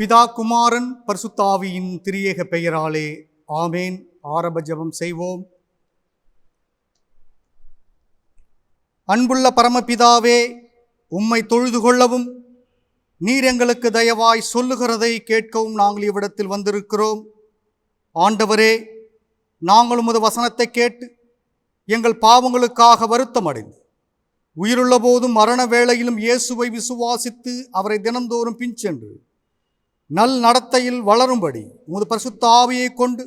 பிதா, குமாரன், பரிசுத்த ஆவியின் திரியேக பெயராலே ஆமேன். ஆரம்ப ஜெபம் செய்வோம். அன்புள்ள பரமபிதாவே, உம்மை தொழுது கொள்ளவும் நீர் எங்களுக்கு தயவாய் சொல்லுகிறதை கேட்கவும் நாங்கள் இவ்விடத்தில் வந்திருக்கிறோம். ஆண்டவரே, நாங்கள் உமது வசனத்தை கேட்டு எங்கள் பாவங்களுக்காக வருத்தம் அடைந்து உயிருள்ள போதும் மரண வேளையிலும் இயேசுவை விசுவாசித்து அவரை தினந்தோறும் பின்சென்று நல் நடத்தையில் வளரும்படி உமது பரிசுத்த ஆவியை கொண்டு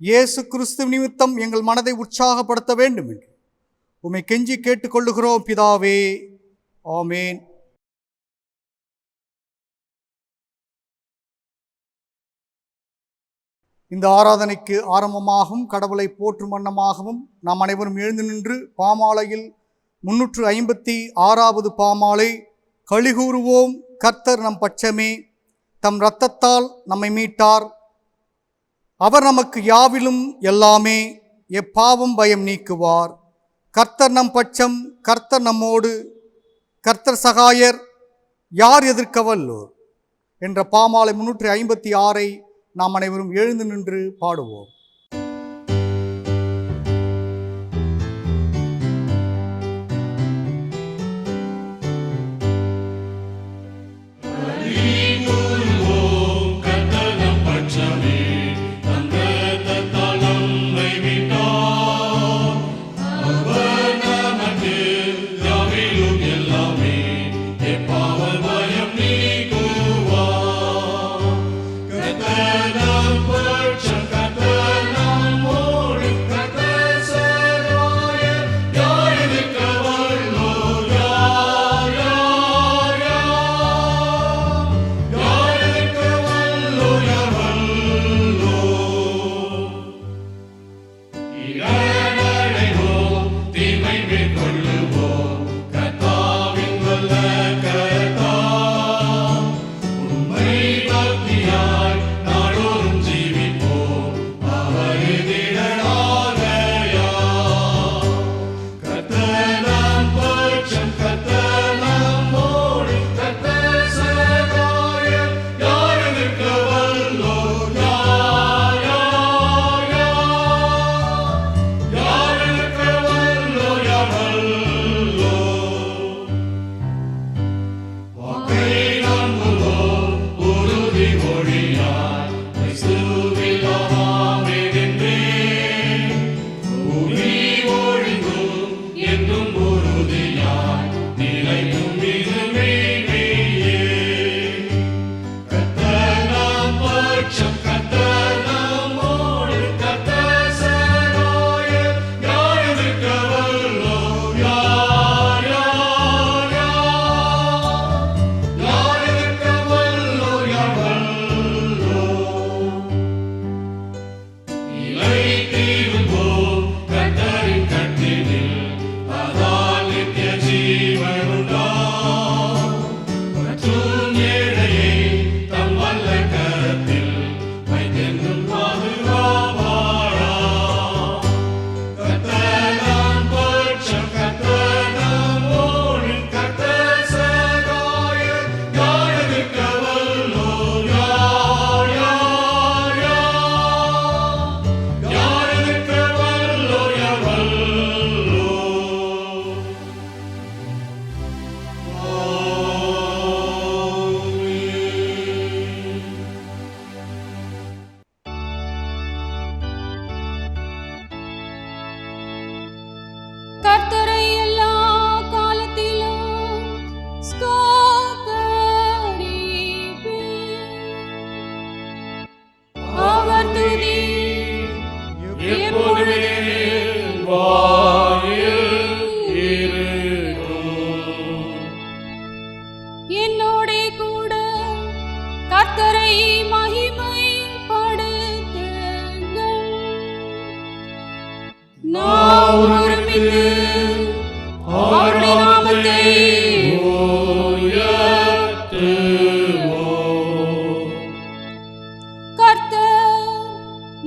இயேசு கிறிஸ்து நிமித்தம் எங்கள் மனதை உற்சாகப்படுத்த வேண்டும் என்று உம்மை கெஞ்சி கேட்டுக்கொள்ளுகிறோம் பிதாவே, ஆமேன். இந்த ஆராதனைக்கு ஆரம்பமாகவும் கடவுளை போற்றும் வண்ணமாகவும் நாம் அனைவரும் எழுந்து நின்று பாமாலையில் 356வது பாமாலை களிகூறுவோம். கர்த்தர் நம் பட்சமே, தம் இரத்தத்தால் நம்மை மீட்டார், அவர் நமக்கு யாவிலும் எல்லாமே, எப்பாவும் பயம் நீக்குவார். கர்த்தர் நம் பட்சம், கர்த்தர் நம்மோடு, கர்த்தர் சகாயர், யார் எதிர்க்க வல்லோர் என்ற பாமாலை 356ஐ நாம் அனைவரும் எழுந்து நின்று பாடுவோம்.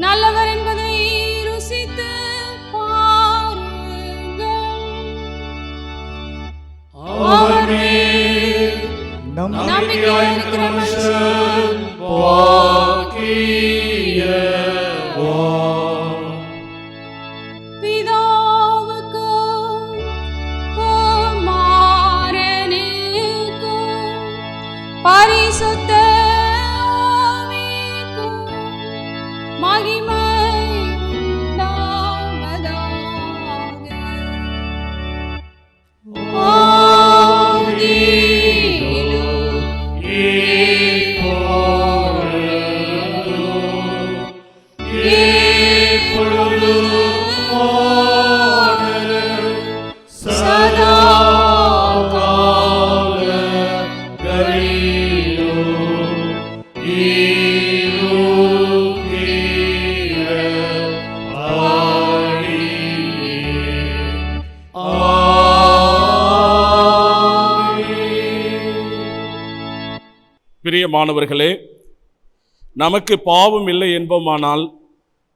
நல்லவர் என்பதை ருசித்து நம்பிக்கையாயிருக்கிற மனுஷன் பிதாவுக்கும் குமாரனுக்கும் பரிசுத்த ஆவிக்கும் மகிமை உண்டாவதாக. பிரியமானவர்களே, நமக்கு பாவம் இல்லை என்போமானால்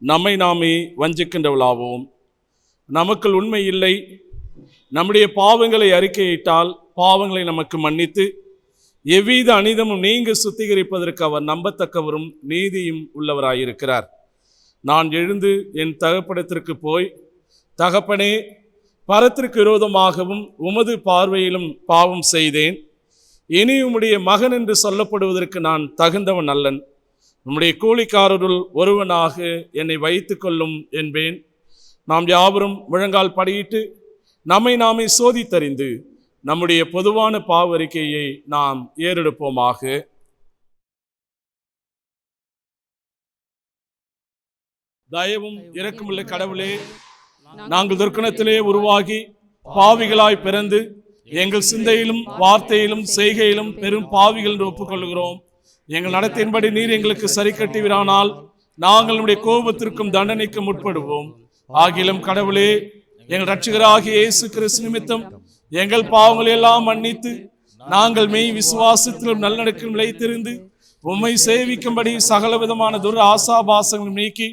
நம்மை நாமே வஞ்சிக்கின்றவளாவோம். நமக்குள் உண்மை இல்லை. நம்முடைய பாவங்களை அறிக்கையிட்டால் பாவங்களை நமக்கு மன்னித்து எவ்வித அநீதமும் நீங்க சுத்திகரிப்பதற்கு அவர் நம்பத்தக்கவரும் நீதியும் உள்ளவராயிருக்கிறார். நான் எழுந்து என் தகப்படத்திற்கு போய், தகப்பனே, பரத்திற்கு விரோதமாகவும் உமது பார்வையிலும் பாவம் செய்தேன். இனி உம்முடைய மகன் என்று சொல்லப்படுவதற்கு நான் தகுந்தவன் அல்லன். உம்முடைய கூலிக்காரருள் ஒருவனாக என்னை வைத்து கொள்ளும் என்பேன். நாம் யாவரும் முழங்கால் படியிட்டு நம்மை நாமே சோதித்தறிந்து நம்முடைய பொதுவான பாவறிக்கையை நாம் ஏறெடுப்போமாக. தயவும் இரக்கமுள்ள கடவுளே, நாங்கள் துர்க்கணத்திலே உருவாகி பாவிகளாய் பிறந்து எங்கள் சிந்தையிலும் வார்த்தையிலும் செய்கையிலும் பெரும் பாவிகள் என்று ஒப்புக்கொள்கிறோம். எங்கள் நடத்தின்படி நீர் எங்களுக்கு சரி கட்டுவீரானால் நாங்கள் நம்முடைய கோபத்திற்கும் தண்டனைக்கும் உட்படுவோம். ஆகிலும் கடவுளே, எங்கள் இரட்சகராகிய இயேசு கிறிஸ்து நிமித்தம் எங்கள் பாவங்களை எல்லாம் மன்னித்து நாங்கள் மெய் விசுவாசத்திலும் நல்லடக்கிலும் நிலைத்திருந்து உம்மை சேவிக்கும்படி சகல விதமான துர் ஆசாபாசங்களும் நீக்கி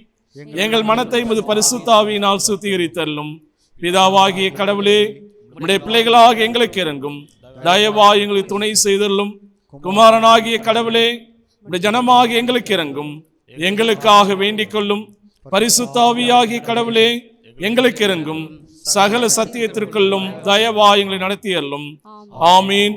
எங்கள் மனத்தை உமது பரிசுத்த ஆவியினால் சுத்திகரித்தள்ளும். பிதாவாகிய கடவுளே, உம்முடைய பிள்ளைகளாக எங்களுக்கு இறங்கும். தயவாய் எங்களுக்கு துணை செய்தள்ளும். குமாரனாகிய கடவுளே, உம்முடைய ஜனமாக எங்களுக்கு இறங்கும். எங்களுக்காக வேண்டிக் கொள்ளும். பரிசுத்த ஆவியாகிய கடவுளே, எங்களுக்கு இறங்கும். சகல சத்தியத்திற்குள்ளும் தயவாய் எங்களை நடத்தியள்ளும். ஆமீன்.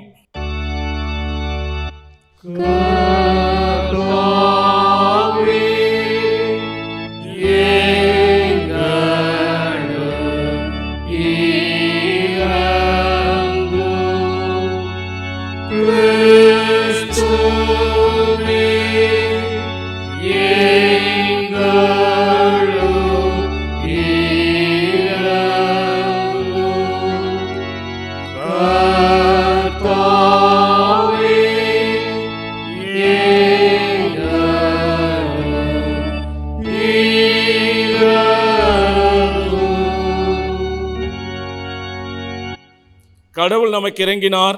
கடவுள் நமக்கு இறங்கினார்.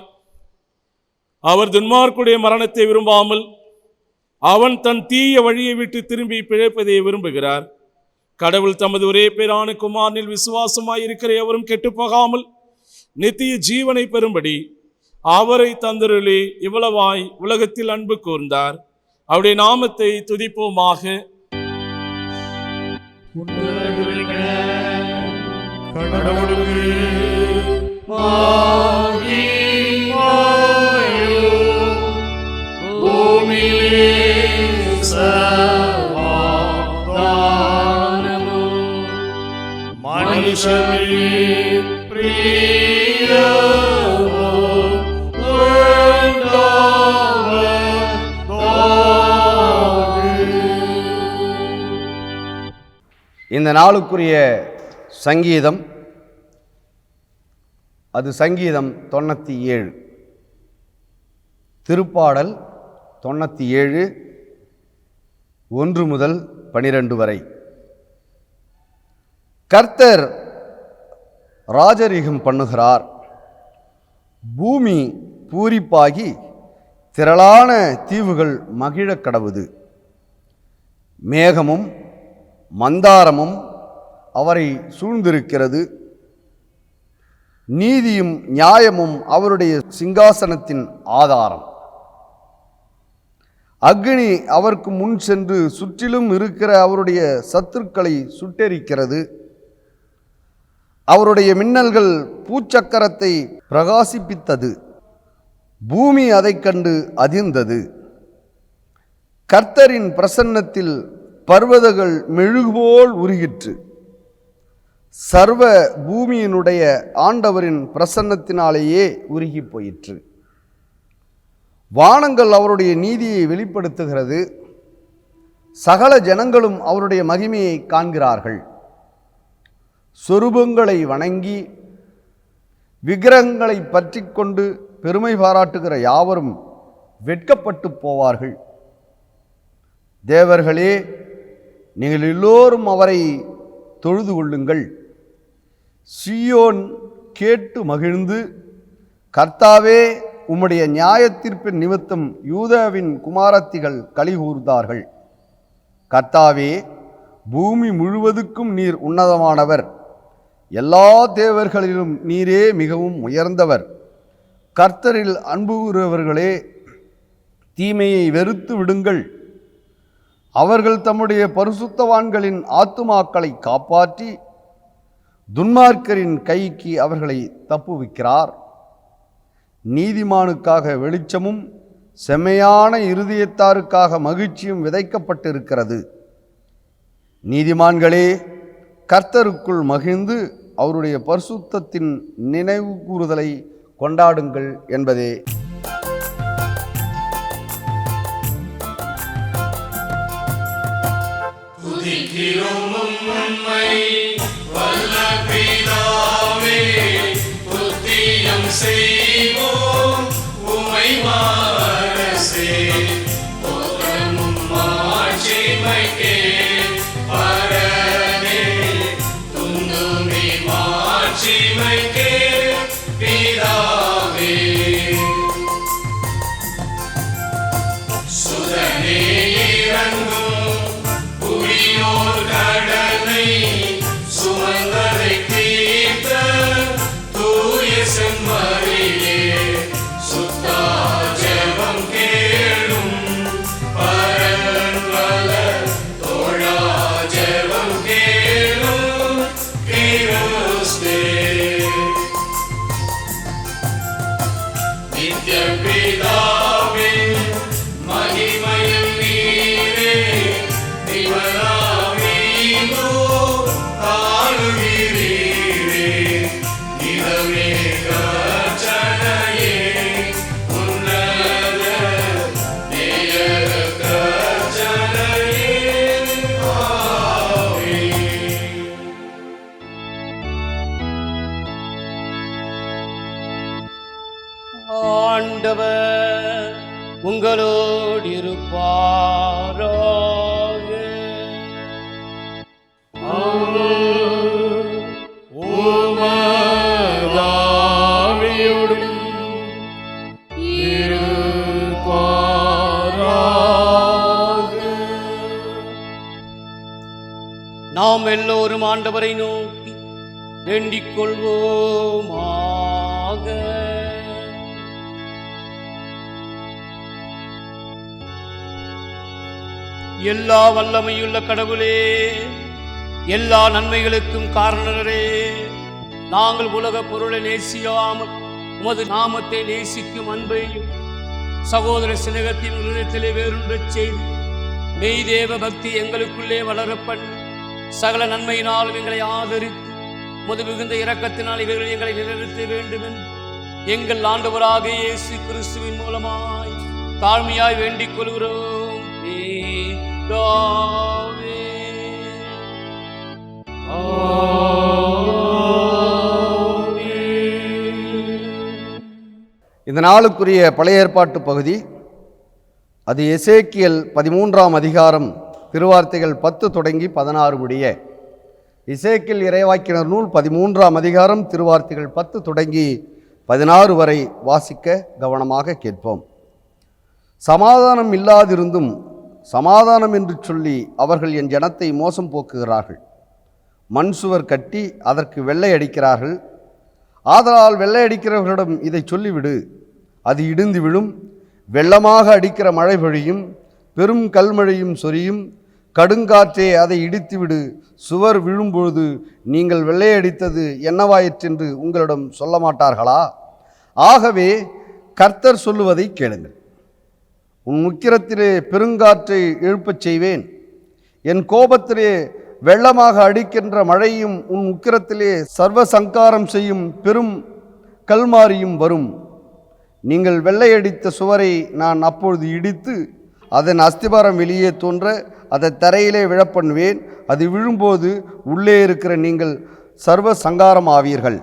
அவர் துன்மார்க்குடைய மரணத்தை விரும்பாமல் அவன் தன் தீய வழியை விட்டு திரும்பி பிழைப்பதை விரும்புகிறார். கடவுள் தமது ஒரே பேரான குமாரனில் விசுவாசமாயிருக்கிற எவரும் கெட்டுப்போகாமல் நித்திய ஜீவனை பெறும்படி அவரை தந்தருளி இவ்வளவாய் உலகத்தில் அன்பு கூர்ந்தார். அவருடைய நாமத்தை துதிப்போமாக. இந்த நாளுக்குரிய சங்கீதம், அது சங்கீதம் 97, திருப்பாடல் 97 1 முதல் 12 வரை. கர்த்தர் ராஜரீகம் பண்ணுகிறார், பூமி பூரிப்பாகி திரளான தீவுகள் மகிழக் கடவுது. மேகமும் மந்தாரமும் அவரை சூழ்ந்திருக்கிறது. நீதியும் நியாயமும் அவருடைய சிங்காசனத்தின் ஆதாரம். அக்னி அவருக்கு முன் சென்று சுற்றிலும் இருக்கிற அவருடைய சத்துருக்களை சுட்டெரிக்கிறது. அவருடைய மின்னல்கள் பூச்சக்கரத்தை பிரகாசிப்பித்தது. பூமி அதைக் கண்டு அதிர்ந்தது. கர்த்தரின் பிரசன்னத்தில் பர்வதங்கள் மெழுகுபோல் உருகிற்று. சர்வ பூமியினுடைய ஆண்டவரின் பிரசன்னத்தினாலேயே உருகி போயிற்று. வானங்கள் அவருடைய நீதியை வெளிப்படுத்துகிறது. சகல ஜனங்களும் அவருடைய மகிமையை காண்கிறார்கள். சொரூபங்களை வணங்கி விக்கிரகங்களை பற்றி கொண்டு பெருமை பாராட்டுகிற யாவரும் வெட்கப்பட்டு போவார்கள். தேவர்களே, நீங்கள் எல்லோரும் அவரை தொழுது கொள்ளுங்கள். சீயோன் கேட்டு மகிழ்ந்து, கர்த்தாவே, உம்முடைய நியாயத்தீர்ப்பின் நிமித்தம் யூதாவின் குமாரத்திகள் கலிகூர்ந்தார்கள். கர்த்தாவே, பூமி முழுவதுக்கும் நீர் உன்னதமானவர். எல்லா தேவர்களிலும் நீரே மிகவும் உயர்ந்தவர். கர்த்தரில் அன்பு கூறுபவர்களே, தீமையை வெறுத்து விடுங்கள். அவர்கள் தம்முடைய பரிசுத்தவான்களின் ஆத்துமாக்களை காப்பாற்றி துன்மார்க்கரின் கைக்கு அவர்களை தப்புவிக்கிறார். நீதிமானுக்காக வெளிச்சமும் செம்மையான இருதயத்தாருக்காக மகிழ்ச்சியும் விதைக்கப்பட்டிருக்கிறது. நீதிமான்களே, கர்த்தருக்குள் மகிழ்ந்து அவருடைய பரிசுத்தத்தின் நினைவு கூறுதலை கொண்டாடுங்கள் என்பதே. செய்வோம் உமை வாரசே, போற்றமும் மாட்சிமைக்கே பரனே, துன்னுமி மாட்சிமைக்கே பிதாவே. சுதனே இறங்கும் புரியோர் கடனை சுமந்ததை தீர்த்த தூய செம்மறியே, சுத்தா ஜெபம் கேளும் பரன்வல தோழா ஜெபம் கேளும் கிறிஸ்தே. நித்ய பிதாவே மகிமையில் நீரே நிவலாவீந்தோ ஆளுகிறீரே. நிலவே கர்ச்சனையே உன்னத நேயர கர்ச்சனையே ஆவே. ஆண்டவர் உங்களோடு இருப்பாராக. உமதாவியோடும் இருப்பாராக. நாம் எல்லோரும் ஆண்டவரை நோக்கி வேண்டிக் கொள்வோமாக. எல்லா வல்லமையுள்ள கடவுளே, எல்லா நன்மைகளுக்கும் காரணரே, நாங்கள் உலக பொருளை நேசியாமல் உமது நாமத்தை நேசிக்கும் அன்பையும் சகோதர சிநேகத்தின் உள்ளத்திலே வேறுன்றச் செய்து மெய்தேவ பக்தி எங்களுக்குள்ளே வளரப்பண்ணி சகல நன்மையினாலும் எங்களை ஆதரித்து உமது மிகுந்த இரக்கத்தினால் இவர்கள் எங்களை நிலைநிறுத்த வேண்டும் என்று எங்கள் ஆண்டவராக இயேசு கிறிஸ்துவின் மூலமாய் தாழ்மையாய் வேண்டிக் கொள்கிறோம். பிதாவே. இந்த நாளுக்குரிய பழைய ஏற்பாட்டு பகுதி அது எசேக்கியல் 13ஆம் அதிகாரம் திருவார்த்தைகள் 10 தொடங்கி 16 முடிய. எசேக்கியல் இறைவாக்கினர் நூல் 13ஆம் அதிகாரம் திருவார்த்தைகள் 10 தொடங்கி 16 வரை வாசிக்க கவனமாக கேட்போம். சமாதானம் இல்லாதிருந்தும் சமாதானம் என்று சொல்லி அவர்கள் என் ஜனத்தை மோசம் போக்குகிறார்கள். மண் சுவர் கட்டி அதற்கு வெள்ளை அடிக்கிறார்கள். ஆதலால் வெள்ளை அடிக்கிறவர்களிடம் இதை சொல்லிவிடு, அது இடிந்து விழும். வெள்ளமாக அடிக்கிற மழை பொழியும், பெரும் கல்மழையும் சொரியும். கடுங்காற்றே அதை இடித்துவிடு. சுவர் விழும்பொழுது நீங்கள் வெள்ளையடித்தது என்னவாயிற்றென்று உங்களிடம் சொல்ல மாட்டார்களா? ஆகவே கர்த்தர் சொல்லுவதை கேளுங்கள். உன் உக்கிரத்திலே பெருங்காற்றை எழுப்பச் செய்வேன். என் கோபத்திலே வெள்ளமாக அடிக்கின்ற மழையும் உன் உக்கிரத்திலே சர்வ சங்காரம் செய்யும் பெரும் கல்மாரியும் வரும். நீங்கள் வெள்ளையடித்த சுவரை நான் அப்பொழுது இடித்து அதன் அஸ்திபாரம் வெளியே தோன்ற அதை தரையிலே விழப்பண்ணுவேன். அது விழும்போது உள்ளே இருக்கிற நீங்கள் சர்வ சங்காரம் ஆவீர்கள்.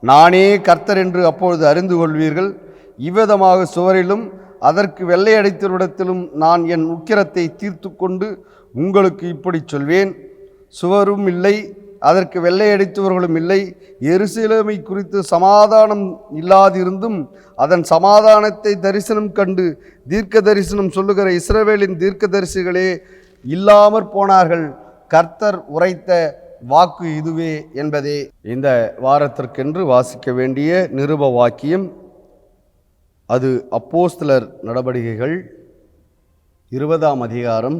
நானே கர்த்தர் என்று அப்பொழுது அறிந்து கொள்வீர்கள். இவ்விதமாக சுவரிலும் அதற்கு வெள்ளையடித்தவரிடத்திலும் நான் என் உக்கிரத்தை தீர்த்து கொண்டு உங்களுக்கு இப்படி சொல்வேன். சுவரும் இல்லை, அதற்கு வெள்ளையடித்தவர்களும் இல்லை. எருசலேமை குறித்து சமாதானம் இல்லாதிருந்தும் அதன் சமாதானத்தை தரிசனம் கண்டு தீர்க்க தரிசனம் சொல்லுகிற இஸ்ரவேலின் தீர்க்கதரிசிகளே இல்லாமற் போனார்கள். கர்த்தர் உரைத்த வாக்கு இதுவே என்பதே இந்த வாரத்திற்கென்று வாசிக்க வேண்டிய நிருப வாக்கியம். அது அப்போஸ்தலர் நடபடிகைகள் 20ஆம் அதிகாரம்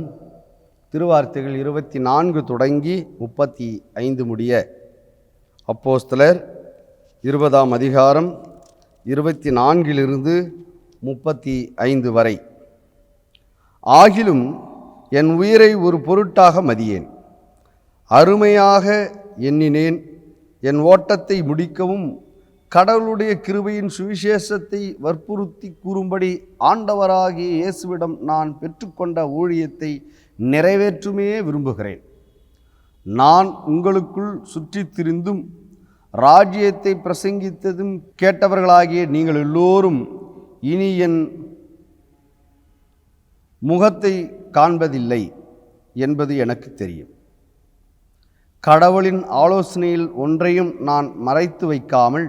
திருவார்த்தைகள் 24 தொடங்கி 35 முடிய. அப்போஸ்தலர் 20ஆம் அதிகாரம் 24 35 வரை. ஆகிலும் என் உயிரை ஒரு பொருட்டாக மதியேன், அருமையாக எண்ணினேன். என் ஓட்டத்தை முடிக்கவும் கடவுளுடைய கிருபையின் சுவிசேஷத்தை வற்புறுத்தி கூறும்படி ஆண்டவராகிய இயேசுவிடம் நான் பெற்றுக்கொண்ட ஊழியத்தை நிறைவேற்றுமே விரும்புகிறேன். நான் உங்களுக்குள் சுற்றித் திரிந்தும் ராஜ்யத்தை பிரசங்கித்ததும் கேட்டவர்களாகிய நீங்கள் எல்லோரும் இனி என் முகத்தை காண்பதில்லை என்பது எனக்கு தெரியும். கடவுளின் ஆலோசனையில் ஒன்றையும் நான் மறைத்து வைக்காமல்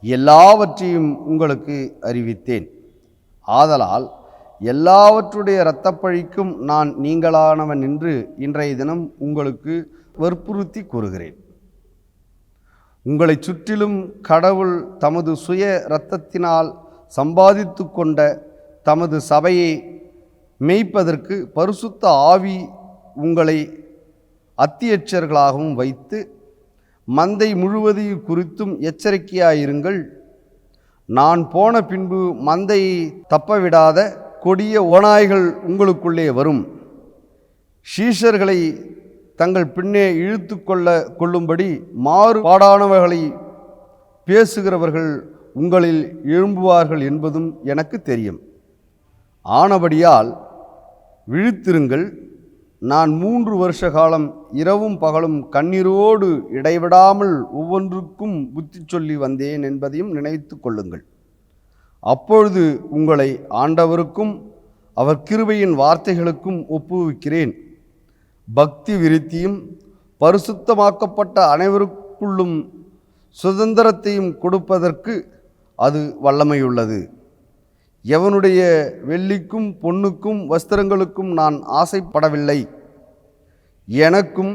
எல்லாவற்றையும் உங்களுக்கு அறிவித்தேன். ஆதலால் எல்லாவற்றுடைய இரத்தப்பழிக்கும் நான் நீங்களானவன் என்று இன்றைய தினம் உங்களுக்கு வற்புறுத்தி கூறுகிறேன். உங்களை சுற்றிலும் கடவுள் தமது சுய இரத்தத்தினால் சம்பாதித்து கொண்ட தமது சபையை மேய்ப்பதற்கு பரிசுத்த ஆவி உங்களை அத்தியட்சர்களாகவும் வைத்து மந்தை முழுவதையும் குறித்தும் எச்சரிக்கையாயிருங்கள். நான் போன பின்பு மந்தையை தப்பவிடாத கொடிய ஓநாய்கள் உங்களுக்குள்ளே வரும். சீஷர்களை தங்கள் பின்னே இழுத்து கொள்ளும்படி மாறுபாடானவர்களை பேசுகிறவர்கள் உங்களில் எழும்புவார்கள் என்பதும் எனக்கு தெரியும். ஆனபடியால் விழித்திருங்கள். நான் 3 வருஷ காலம் இரவும் பகலும் கண்ணீரோடு இடைவிடாமல் ஒவ்வொன்றுக்கும் புத்தி சொல்லி வந்தேன் என்பதையும் நினைத்து கொள்ளுங்கள். அப்பொழுது உங்களை ஆண்டவருக்கும் அவர் கிருபையின் வார்த்தைகளுக்கும் ஒப்புவிக்கிறேன். பக்தி விருத்தியும் பரிசுத்தமாக்கப்பட்ட அனைவருக்குள்ளும் சுதந்திரத்தையும் கொடுப்பதற்கு அது வல்லமையுள்ளது. எவனுடைய வெள்ளிக்கும் பொன்னுக்கும் வஸ்திரங்களுக்கும் நான் ஆசைப்படவில்லை. எனக்கும்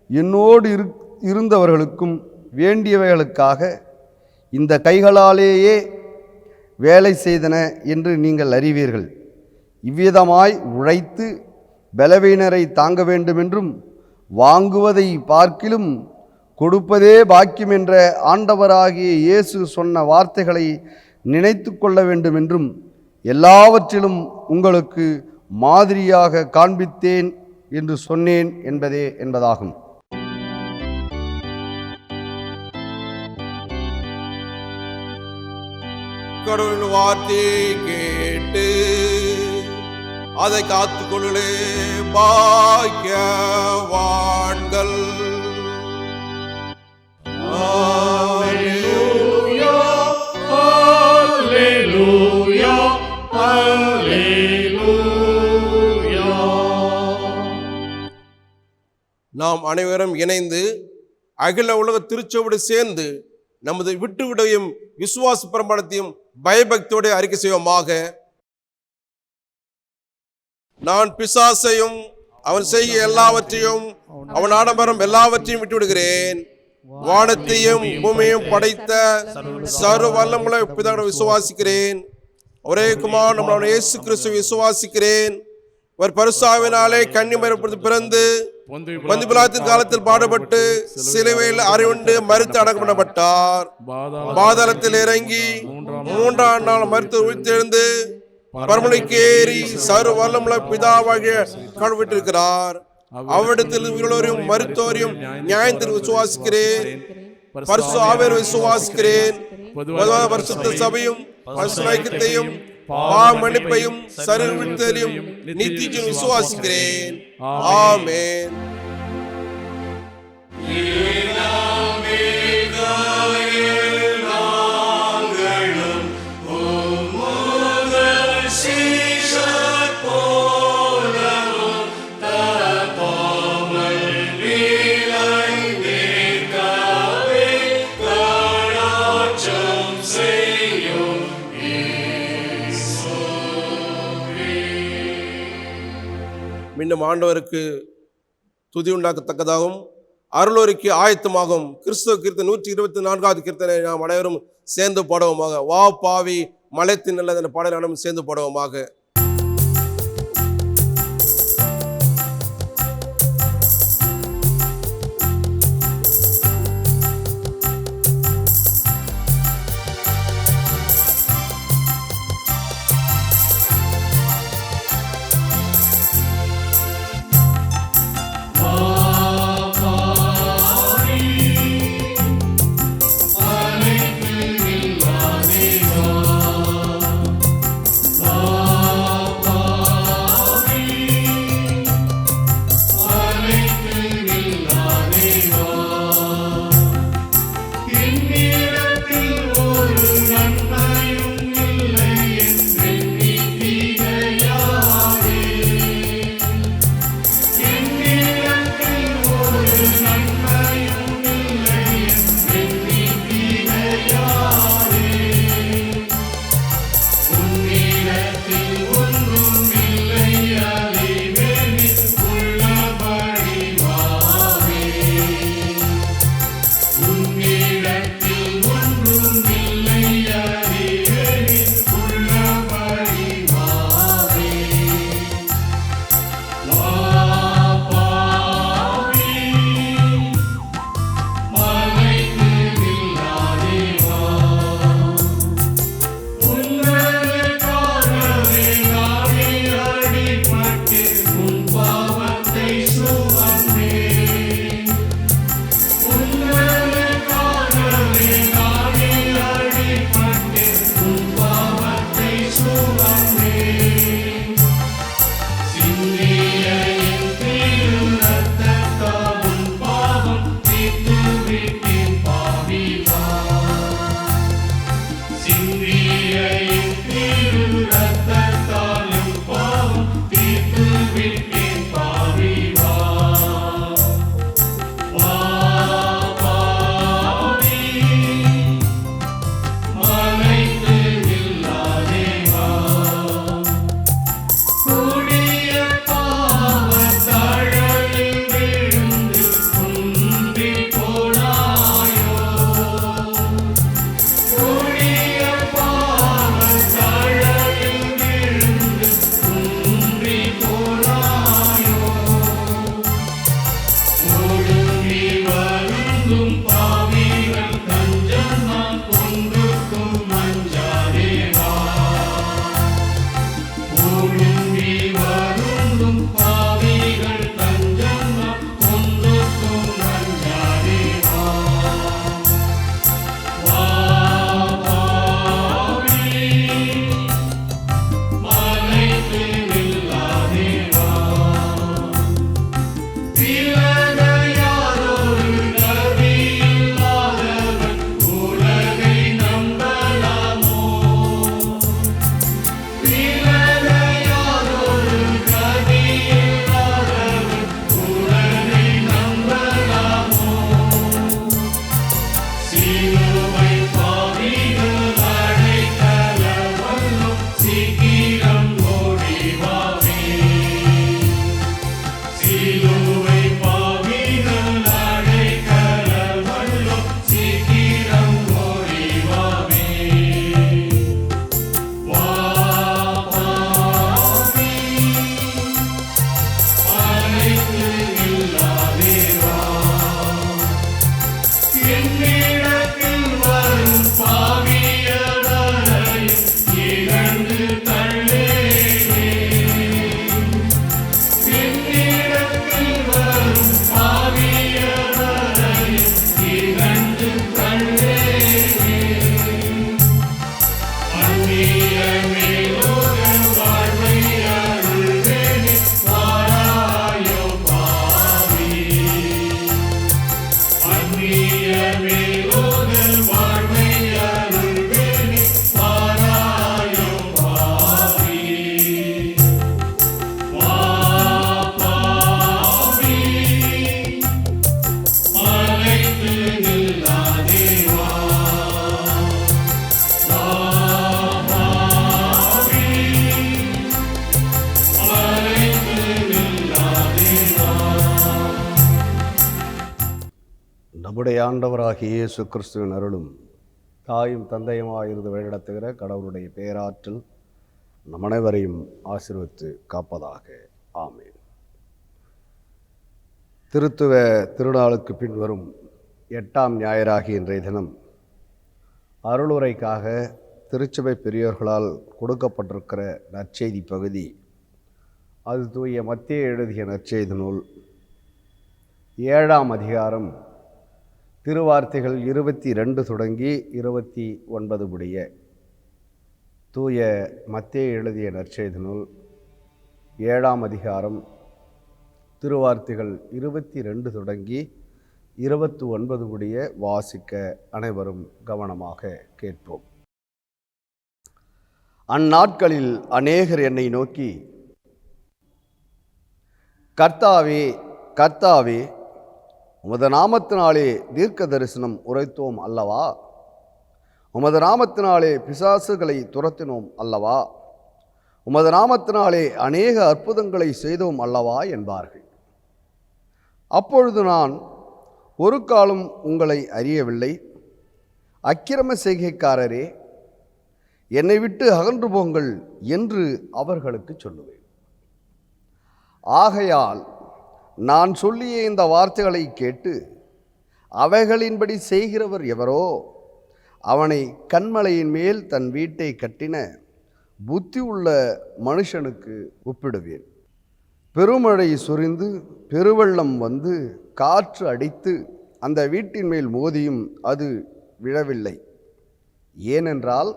என்னோடு இருந்தவர்களுக்கும் வேண்டியவைகளுக்காக இந்த கைகளாலேயே வேலை செய்தன என்று நீங்கள் அறிவீர்கள். இவ்விதமாய் உழைத்து பலவீனரை தாங்க வேண்டுமென்றும் வாங்குவதை பார்க்கிலும் கொடுப்பதே பாக்கியம் என்ற ஆண்டவராகிய இயேசு சொன்ன வார்த்தைகளை நினைத்து கொள்ள வேண்டுமென்றும் எல்லாவற்றிலும் உங்களுக்கு மாதிரியாக காண்பித்தேன் என்று சொன்னேன் என்பதாகும். கடவுளின் வார்த்தையை கேட்டு அதை காத்துக்கொள்ளே பாக்கியவான்கள். அல்லேலூயா, அல்லேலூயா, அல்லேலூயா. நாம் அனைவரும் இணைந்து அகில உலக திருச்சபையோடு சேர்ந்து நமது விட்டுவிடையும் விசுவாச பிரமாணத்தையும் பயபக்தியோடு அறிக்கை செய்வோமாக. நான் பிசாசையும் அவன் செய்ய எல்லாவற்றையும் அவன் ஆடம்பரம் எல்லாவற்றையும் விட்டுவிடுகிறேன். வானத்தையும் பூமியையும் படைத்த சர்வ வல்லமுள்ள பிதாவை விசுவாசிக்கிறேன். ஒரே குமாரன் நம்மளோட இயேசு கிறிஸ்துவை விசுவாசிக்கிறேன். ஒரு பரிசுத்தாவினாலே கன்னிமரியாள் பிறந்து பொந்து பிலாத்தின் காலத்தில் பாடுபட்டு சிலுவையில் அறையுண்டு மரித்து அடக்கம் பண்ணப்பட்டார். பாதாளத்தில் இறங்கி மூன்றாம் நாள் மரித்து உயிர்த்தெழுந்து பரமலைக்கு ஏறி சர்வ வல்லமுள்ள பிதாவாகிய கடவுளிட்டிருக்கிறார். அவரிடத்தில் உயிரோரையும் மருத்துவரையும் நியாயத்தில் விசுவாசிக்கிறேன். பரிசுத்த ஆவியை விசுவாசிக்கிறேன். பொதுவாக பரிசுத்த சபையும் பரிசுத்த ஐக்கியத்தையும் பாவ மன்னிப்பையும் சரீர விடுதலையும் நித்திய விசுவாசிக்கிறேன். ஆமென். மீண்டும் ஆண்டவருக்கு துதி உண்டாக்கத்தக்கதாகவும் அருளோரிக்கு ஆயத்தமாகும் கிறிஸ்துவ கீர்த்தனை 124வது கீர்த்தனை நாம் அனைவரும் சேர்ந்து பாடுவோமாக. வா பாவி மலைத்தின் நல்ல என்ற பாடலை நாம் சேர்ந்து பாடுவோமாக. Oh நம்முடைய ஆண்டவராகிய இயேசு கிறிஸ்துவின் அருளும் தாயும் தந்தையுமாயிருந்து வழிநடத்துகிற கடவுளுடைய பேராற்றல் நம் அனைவரையும் ஆசீர்வதித்து காப்பதாக. ஆமென். திருத்துவ திருநாளுக்கு பின்வரும் 8ஆம் ஞாயிறாகிய இன்றைய தினம் அருளுரைக்காக திருச்சபை பெரியோர்களால் கொடுக்கப்பட்டிருக்கிற நற்செய்தி பகுதி, அது தூய மத்தேயு எழுதிய நற்செய்தி நூல் 7ஆம் அதிகாரம் திருவார்த்தைகள் 22 தொடங்கி 29 முடிய. தூய மத்தேயு எழுதிய நற்செய்தி நூல் 7ஆம் அதிகாரம் திருவார்த்தைகள் 22 தொடங்கி 29 முடிய வாசிக்க அனைவரும் கவனமாக கேட்போம். அந்நாட்களில் அநேகர் என்னை நோக்கி, கர்த்தாவே, கர்த்தாவே, உமது நாமத்தினாலே தீர்க்க தரிசனம் உரைத்தோம் அல்லவா? உமது நாமத்தினாலே பிசாசுகளை துரத்தினோம் அல்லவா? உமது நாமத்தினாலே அநேக அற்புதங்களை செய்தோம் அல்லவா என்பார்கள். அப்பொழுது நான், ஒரு காலம் உங்களை அறியவில்லை, அக்கிரம செய்கைக்காரரே, என்னை விட்டு அகன்று போங்கள் என்று அவர்களுக்கு சொல்லுவேன். ஆகையால் நான் சொல்லிய இந்த வார்த்தைகளை கேட்டு அவைகளின்படி செய்கிறவர் எவரோ அவனை கன்மலையின் மேல் தன் வீட்டை கட்டின புத்தி உள்ள மனுஷனுக்கு ஒப்பிடுவேன். பெருமழை சொரிந்து பெருவெள்ளம் வந்து காற்று அடித்து அந்த வீட்டின் மேல் மோதியும் அது விழவில்லை. ஏனென்றால்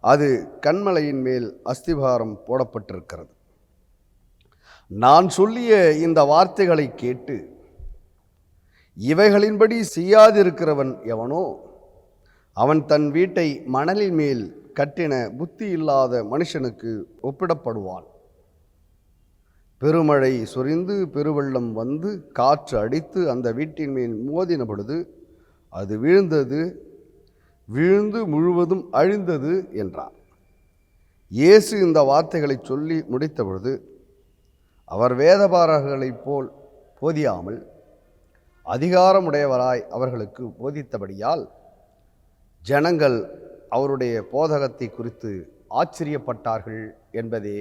அது கன்மலையின் மேல் அஸ்திபாரம் போடப்பட்டிருக்கிறது. நான் சொல்லிய இந்த வார்த்தைகளை கேட்டு இவைகளின்படி செய்யாதிருக்கிறவன் எவனோ அவன் தன் வீட்டை மணலின் மேல் கட்டின புத்தி இல்லாத மனுஷனுக்கு ஒப்பிடப்படுவான். பெருமழை சொரிந்து பெருவெள்ளம் வந்து காற்று அடித்து அந்த வீட்டின் மேல் மோதின பொழுது அது விழுந்து முழுவதும் அழிந்தது என்றார். இயேசு இந்த வார்த்தைகளை சொல்லி முடித்த பொழுது அவர் வேதபாரகர்களைப் போல் போதியாமல் அதிகாரமுடையவராய் அவர்களுக்கு போதித்தபடியால் ஜனங்கள் அவருடைய போதகத்தை குறித்து ஆச்சரியப்பட்டார்கள் என்பதே.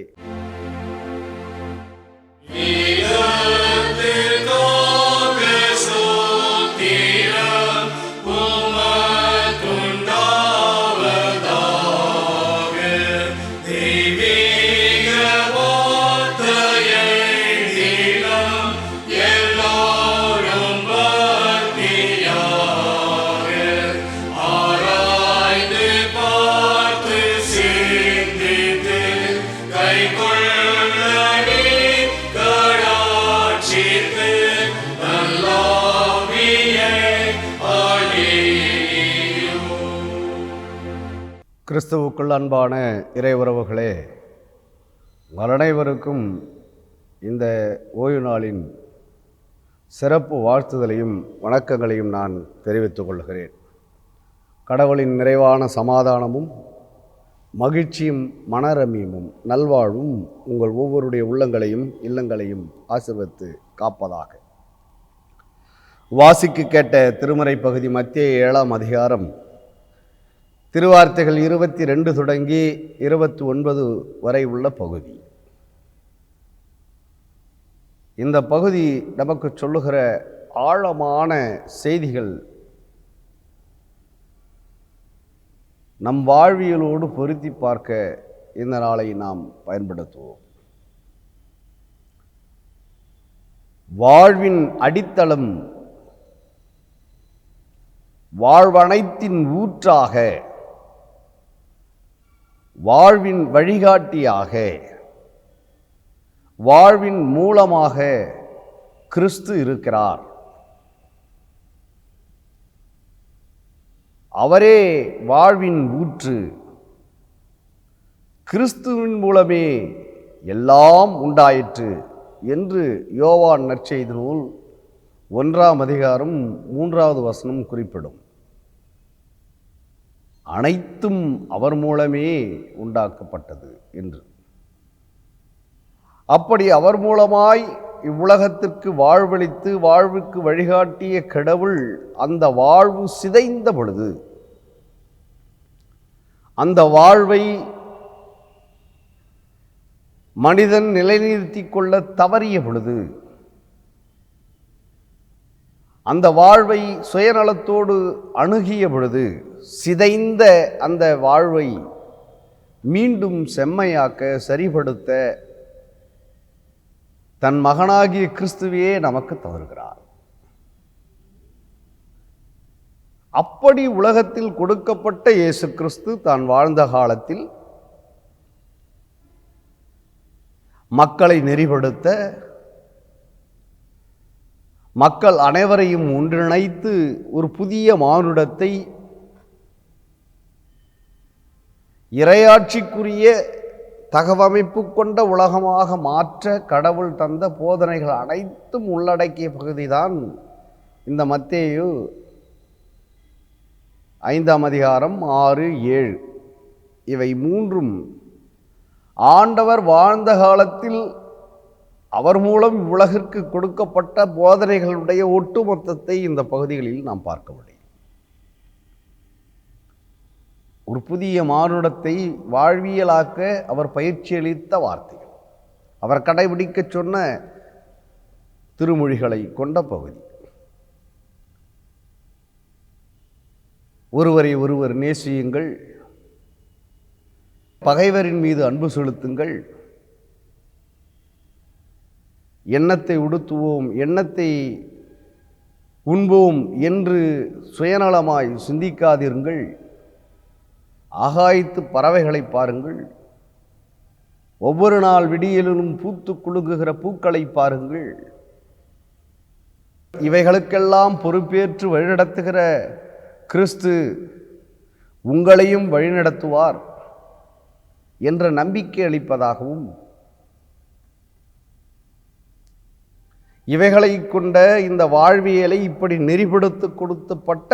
கிறிஸ்துவுக்குள் அன்பான இறை உறவுகளே, உங்கள் அனைவருக்கும் இந்த ஓய்வு நாளின் சிறப்பு வாழ்த்துதலையும் வணக்கங்களையும் நான் தெரிவித்துக் கொள்கிறேன். கடவுளின் நிறைவான சமாதானமும் மகிழ்ச்சியும் மனரமியமும் நல்வாழ்வும் உங்கள் ஒவ்வொருடைய உள்ளங்களையும் இல்லங்களையும் ஆசீர்வதித்து காப்பதாக. வாசிக்க கேட்ட திருமறை பகுதி மத்தேயு 7ஆம் அதிகாரம் திருவார்த்தைகள் 22 தொடங்கி 29 வரை உள்ள பகுதி. இந்த பகுதி நமக்கு சொல்லுகிற ஆழமான செய்திகள் நம் வாழ்வியலோடு பொருத்தி பார்க்க இந்த நாளை நாம் பயன்படுத்துவோம். வாழ்வின் அடித்தளம், வாழ்வனைத்தின் ஊற்றாக, வாழ்வின் வழிகாட்டியாக, வாழ்வின் மூலமாக கிறிஸ்து இருக்கிறார். அவரே வாழ்வின் ஊற்று. கிறிஸ்துவின் மூலமே எல்லாம் உண்டாயிற்று என்று யோவான் நற்செய்தி நூல் 1ஆம் அதிகாரம் 3வது வசனம் குறிப்பிடும். அனைத்தும் அவர் மூலமே உண்டாக்கப்பட்டது என்று. அப்படி அவர் மூலமாய் இவ்வுலகத்திற்கு வாழ்வளித்து வாழ்வுக்கு வழிகாட்டிய கடவுள் அந்த வாழ்வு சிதைந்த பொழுது, அந்த வாழ்வை மனிதன் நிலைநிறுத்தி கொள்ள தவறிய பொழுது, அந்த வாழ்வை சுயநலத்தோடு அணுகிய பொழுது, சிதைந்த அந்த வாழ்வை மீண்டும் செம்மையாக்க, சரிபடுத்த தன் மகனாகிய கிறிஸ்துவையே நமக்கு தருகிறார். அப்படி உலகத்தில் கொடுக்கப்பட்ட இயேசு கிறிஸ்து தான் வாழ்ந்த காலத்தில் மக்களை நெறிப்படுத்த, மக்கள் அனைவரையும் ஒன்றிணைத்து ஒரு புதிய மானுடத்தை இறையாட்சிக்குரிய தகவமைப்பு கொண்ட உலகமாக மாற்ற கடவுள் தந்த போதனைகள் அனைத்தும் உள்ளடக்கிய பகுதிதான் இந்த மத்தேயு 5ஆம் அதிகாரம் 6, 7. இவை மூன்றும் ஆண்டவர் வாழ்ந்த காலத்தில் அவர் மூலம் உலகிற்கு கொடுக்கப்பட்ட போதனைகளுடைய ஒட்டுமொத்தத்தை இந்த பகுதிகளில் நாம் பார்க்க முடியும். ஒரு புதிய மானுடத்தை வாழ்வியலாக்க அவர் பயிற்சியளித்த வார்த்தைகள், அவர் கடைபிடிக்க சொன்ன திருமொழிகளை கொண்ட பகுதி. ஒருவரை ஒருவர் நேசியுங்கள், பகைவரின் மீது அன்பு செலுத்துங்கள், எண்ணத்தை உடுத்துவோம், எண்ணத்தை உண்போம் என்று சுயநலமாய் சிந்திக்காதிருங்கள், ஆகாயத்து பறவைகளை பாருங்கள், ஒவ்வொரு நாள் விடியலிலும் பூத்து குலுங்குகிற பூக்களை பாருங்கள், இவைகளுக்கெல்லாம் பொறுப்பேற்று வழிநடத்துகிற கிறிஸ்து உங்களையும் வழிநடத்துவார் என்ற நம்பிக்கை அளிப்பதாகவும், இவைகளை கொண்ட இந்த வாழ்வியலை இப்படி நெறிப்படுத்த கொடுக்கப்பட்ட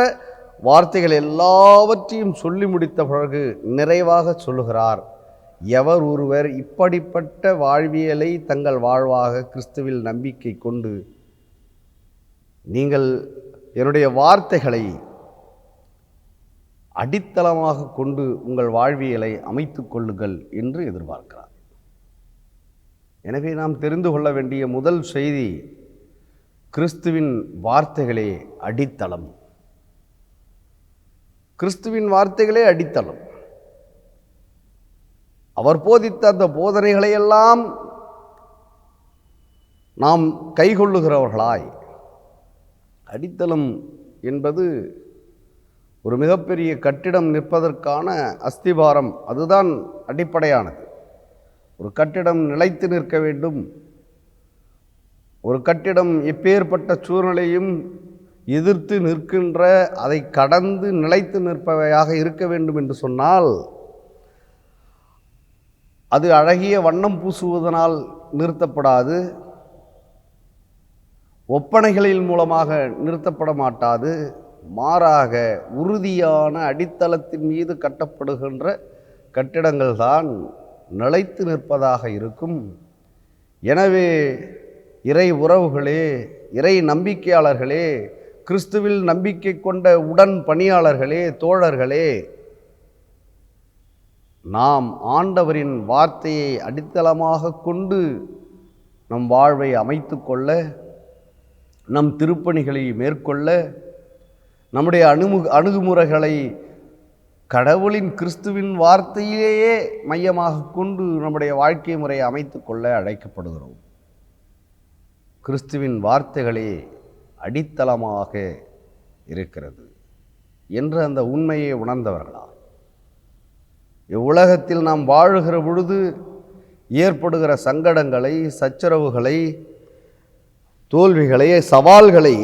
வார்த்தைகள் எல்லாவற்றையும் சொல்லி முடித்த பிறகு நிறைவாக சொல்லுகிறார், எவர் ஒருவர் இப்படிப்பட்ட வாழ்வியலை தங்கள் வாழ்வாக கிறிஸ்துவில் நம்பிக்கை கொண்டு நீங்கள் என்னுடைய வார்த்தைகளை அடித்தளமாக கொண்டு உங்கள் வாழ்வியலை அமைத்து கொள்ளுங்கள் என்று எதிர்பார்க்கிறார். எனவே நாம் தெரிந்து கொள்ள வேண்டிய முதல் செய்தி, கிறிஸ்துவின் வார்த்தைகளே அடித்தளம். கிறிஸ்துவின் வார்த்தைகளே அடித்தளம். அவர் போதித்த அந்த போதனைகளையெல்லாம் நாம் கைக்கொள்ளுகிறவர்களாய், அடித்தளம் என்பது ஒரு மிகப்பெரிய கட்டிடம் நிற்பதற்கான அஸ்திபாரம், அதுதான் அடிப்படையானது. ஒரு கட்டிடம் நிலைத்து நிற்க வேண்டும். ஒரு கட்டிடம் எப்பேற்பட்ட சூழ்நிலையும் எதிர்த்து நிற்கின்ற, அதை கடந்து நிலைத்து நிற்பவையாக இருக்க வேண்டும் என்று சொன்னால், அது அழகிய வண்ணம் பூசுவதனால் நிறுத்தப்படாது, ஒப்பனைகளின் மூலமாக நிறுத்தப்பட மாட்டாது. மாறாக உறுதியான அடித்தளத்தின் மீது கட்டப்படுகின்ற கட்டிடங்கள் தான் நிலைத்து நிற்பதாக இருக்கும். எனவே இறை உறவுகளே, இறை நம்பிக்கையாளர்களே, கிறிஸ்துவில் நம்பிக்கை கொண்ட உடன் பணியாளர்களே, தோழர்களே, நாம் ஆண்டவரின் வார்த்தையை அடித்தளமாக கொண்டு நம் வாழ்வை அமைத்து கொள்ள, நம் திருப்பணிகளை மேற்கொள்ள, நம்முடைய அணுகுமுறைகளை கடவுளின் கிறிஸ்துவின் வார்த்தையிலேயே மையமாக கொண்டு நம்முடைய வாழ்க்கை முறையை அமைத்து கொள்ள அழைக்கப்படுகிறோம். கிறிஸ்துவின் வார்த்தைகளே அடித்தளமாக இருக்கிறது என்ற அந்த உண்மையை உணர்ந்தவர்களா, இவ்வுலகத்தில் நாம் வாழுகிற பொழுது ஏற்படுகிற சங்கடங்களை, சச்சரவுகளை, தோல்விகளை, சவால்களை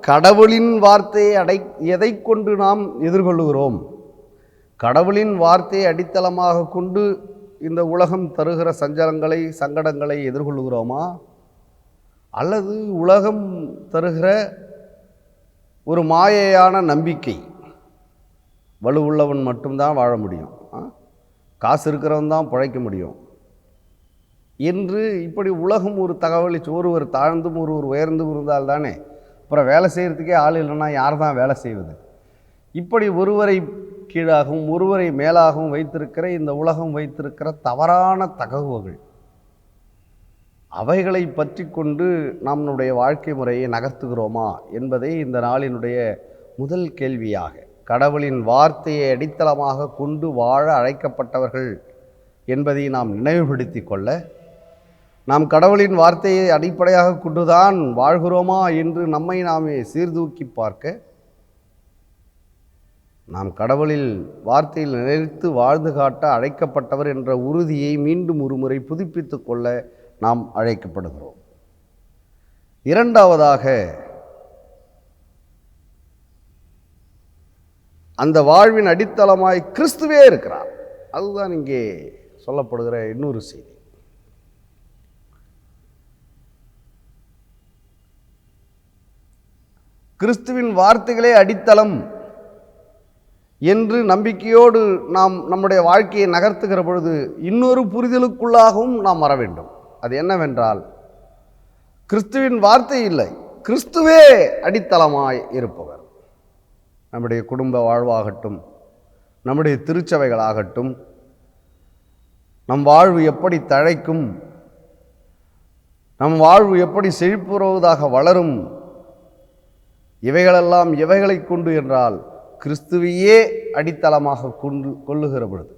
கடவுளின் வார்த்தையை எதை கொண்டு நாம் எதிர்கொள்ளுகிறோம்? கடவுளின் வார்த்தையை அடித்தளமாக கொண்டு இந்த உலகம் தருகிற சஞ்சலங்களை, சங்கடங்களை எதிர்கொள்ளுகிறோமா? அல்லது உலகம் தருகிற ஒரு மாயையான நம்பிக்கை, வலுவுள்ளவன் மட்டும்தான் வாழ முடியும், காசு இருக்கிறவன் தான் பிழைக்க முடியும், என்று இப்படி உலகம் ஒரு தகவலை ஒருவர் தாழ்ந்தும் ஒருவர் உயர்ந்தும் இருந்தால் தானே அப்புறம் வேலை செய்கிறதுக்கே ஆள் இல்லைன்னா யார் தான் வேலை செய்வது? இப்படி ஒருவரை கீழாகவும் ஒருவரை மேலாகவும் வைத்திருக்கிற இந்த உலகம் வைத்திருக்கிற தவறான தகவல்கள், அவைகளை பற்றி கொண்டு நம்முடைய வாழ்க்கை முறையை நகர்த்துகிறோமா என்பதை இந்த நாளினுடைய முதல் கேள்வியாக, கடவுளின் வார்த்தையை அடித்தளமாக கொண்டு வாழ அழைக்கப்பட்டவர்கள் என்பதை நாம் நினைவுபடுத்தி கொள்ள, நாம் கடவுளின் வார்த்தையை அடிப்படையாக கொண்டுதான் வாழ்கிறோமா என்று நம்மை நாமே சீர்தூக்கி பார்க்க, நாம் கடவுளில் வார்த்தையில் நிலைத்து வாழ்ந்து காட்ட அழைக்கப்பட்டவர் என்ற உறுதியை மீண்டும் ஒருமுறை புதுப்பித்து கொள்ள நாம் அழைக்கப்படுகிறோம். இரண்டாவதாக, அந்த வாழ்வின் அடித்தளமாய் கிறிஸ்துவே இருக்கிறார். அதுதான் இங்கே சொல்லப்படுகிற இன்னொரு செய்தி. கிறிஸ்துவின் வார்த்தைகளே அடித்தளம் என்று நம்பிக்கையோடு நாம் நம்முடைய வாழ்க்கையை நகர்த்துகிற பொழுது இன்னொரு புரிதலுக்குள்ளாகவும் நாம் வர வேண்டும். அது என்னவென்றால், கிறிஸ்துவின் வார்த்தை இல்லை, கிறிஸ்துவே அடித்தளமாய் இருப்பவர். நம்முடைய குடும்ப வாழ்வாகட்டும், நம்முடைய திருச்சபைகளாகட்டும், நம் வாழ்வு எப்படி தழைக்கும், நம் வாழ்வு எப்படி செழிப்புறவதாக வளரும், இவைகளெல்லாம் எவைகளை கொண்டு என்றால் கிறிஸ்துவையே அடித்தளமாக கொள்ளுகிற பொழுது.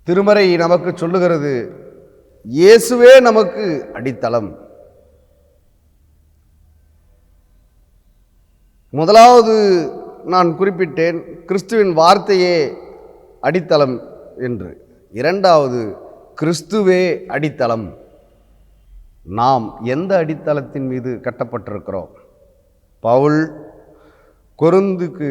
திருமறை நமக்கு சொல்லுகிறது, இயேசுவே நமக்கு அடித்தளம். முதலாவது நான் குறிப்பிட்டேன் கிறிஸ்துவின் வார்த்தையே அடித்தளம் என்று. இரண்டாவது, கிறிஸ்துவே அடித்தளம். நாம் எந்த அடித்தளத்தின் மீது கட்டப்பட்டிருக்கிறோம்? பவுல் கொரிந்துக்கு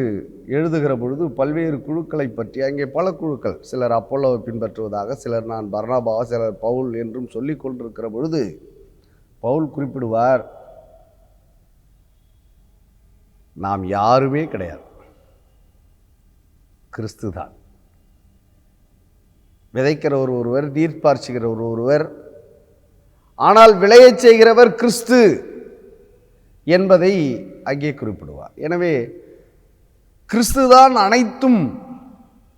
எழுதுகிற பொழுது பல்வேறு குழுக்களை பற்றி, அங்கே பல குழுக்கள், சிலர் அப்போலோவை பின்பற்றுவதாக, சிலர் நான் பர்னபா, சிலர் பவுல் என்றும் சொல்லிக் கொண்டிருக்கிற பொழுது பவுல் குறிப்பிடுவார், நாம் யாருமே கிடையாது, கிறிஸ்து தான். விதைக்கிறவர் ஒருவர், நீர்ப்பார்ச்சுகிறவர் ஒருவர், ஆனால் விளையச் செய்கிறவர் கிறிஸ்து என்பதை அங்கே குறிப்பிடுவார். எனவே கிறிஸ்துதான் அனைத்தும்,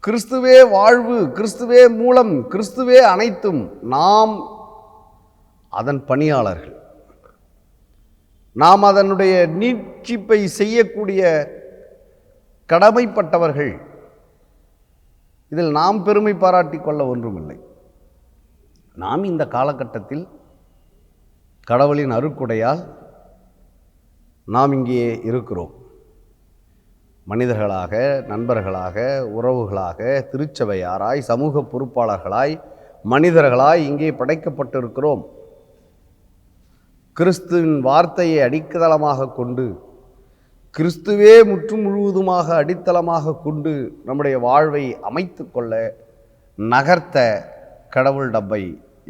கிறிஸ்துவே வாழ்வு, கிறிஸ்துவே மூலம், கிறிஸ்துவே அனைத்தும். நாம் அதன் பணியாளர்கள், நாம் அதனுடைய நீட்சிப்பை செய்யக்கூடிய கடமைப்பட்டவர்கள். இதில் நாம் பெருமை பாராட்டிக் கொள்ள ஒன்றுமில்லை. நாம் இந்த காலகட்டத்தில் கடவுளின் அருட்கொடையால் நாம் இங்கே இருக்கிறோம். மனிதர்களாக, நண்பர்களாக, உறவுகளாக, திருச்சபையாராய், சமூக பொறுப்பாளர்களாய், மனிதர்களாய் இங்கே படைக்கப்பட்டிருக்கிறோம். கிறிஸ்துவின் வார்த்தையை அடித்தளமாக கொண்டு, கிறிஸ்துவே முற்று முழுவதுமாக அடித்தளமாக கொண்டு நம்முடைய வாழ்வை அமைத்து கொள்ள, நகர்த்த கடவுள் நம்மை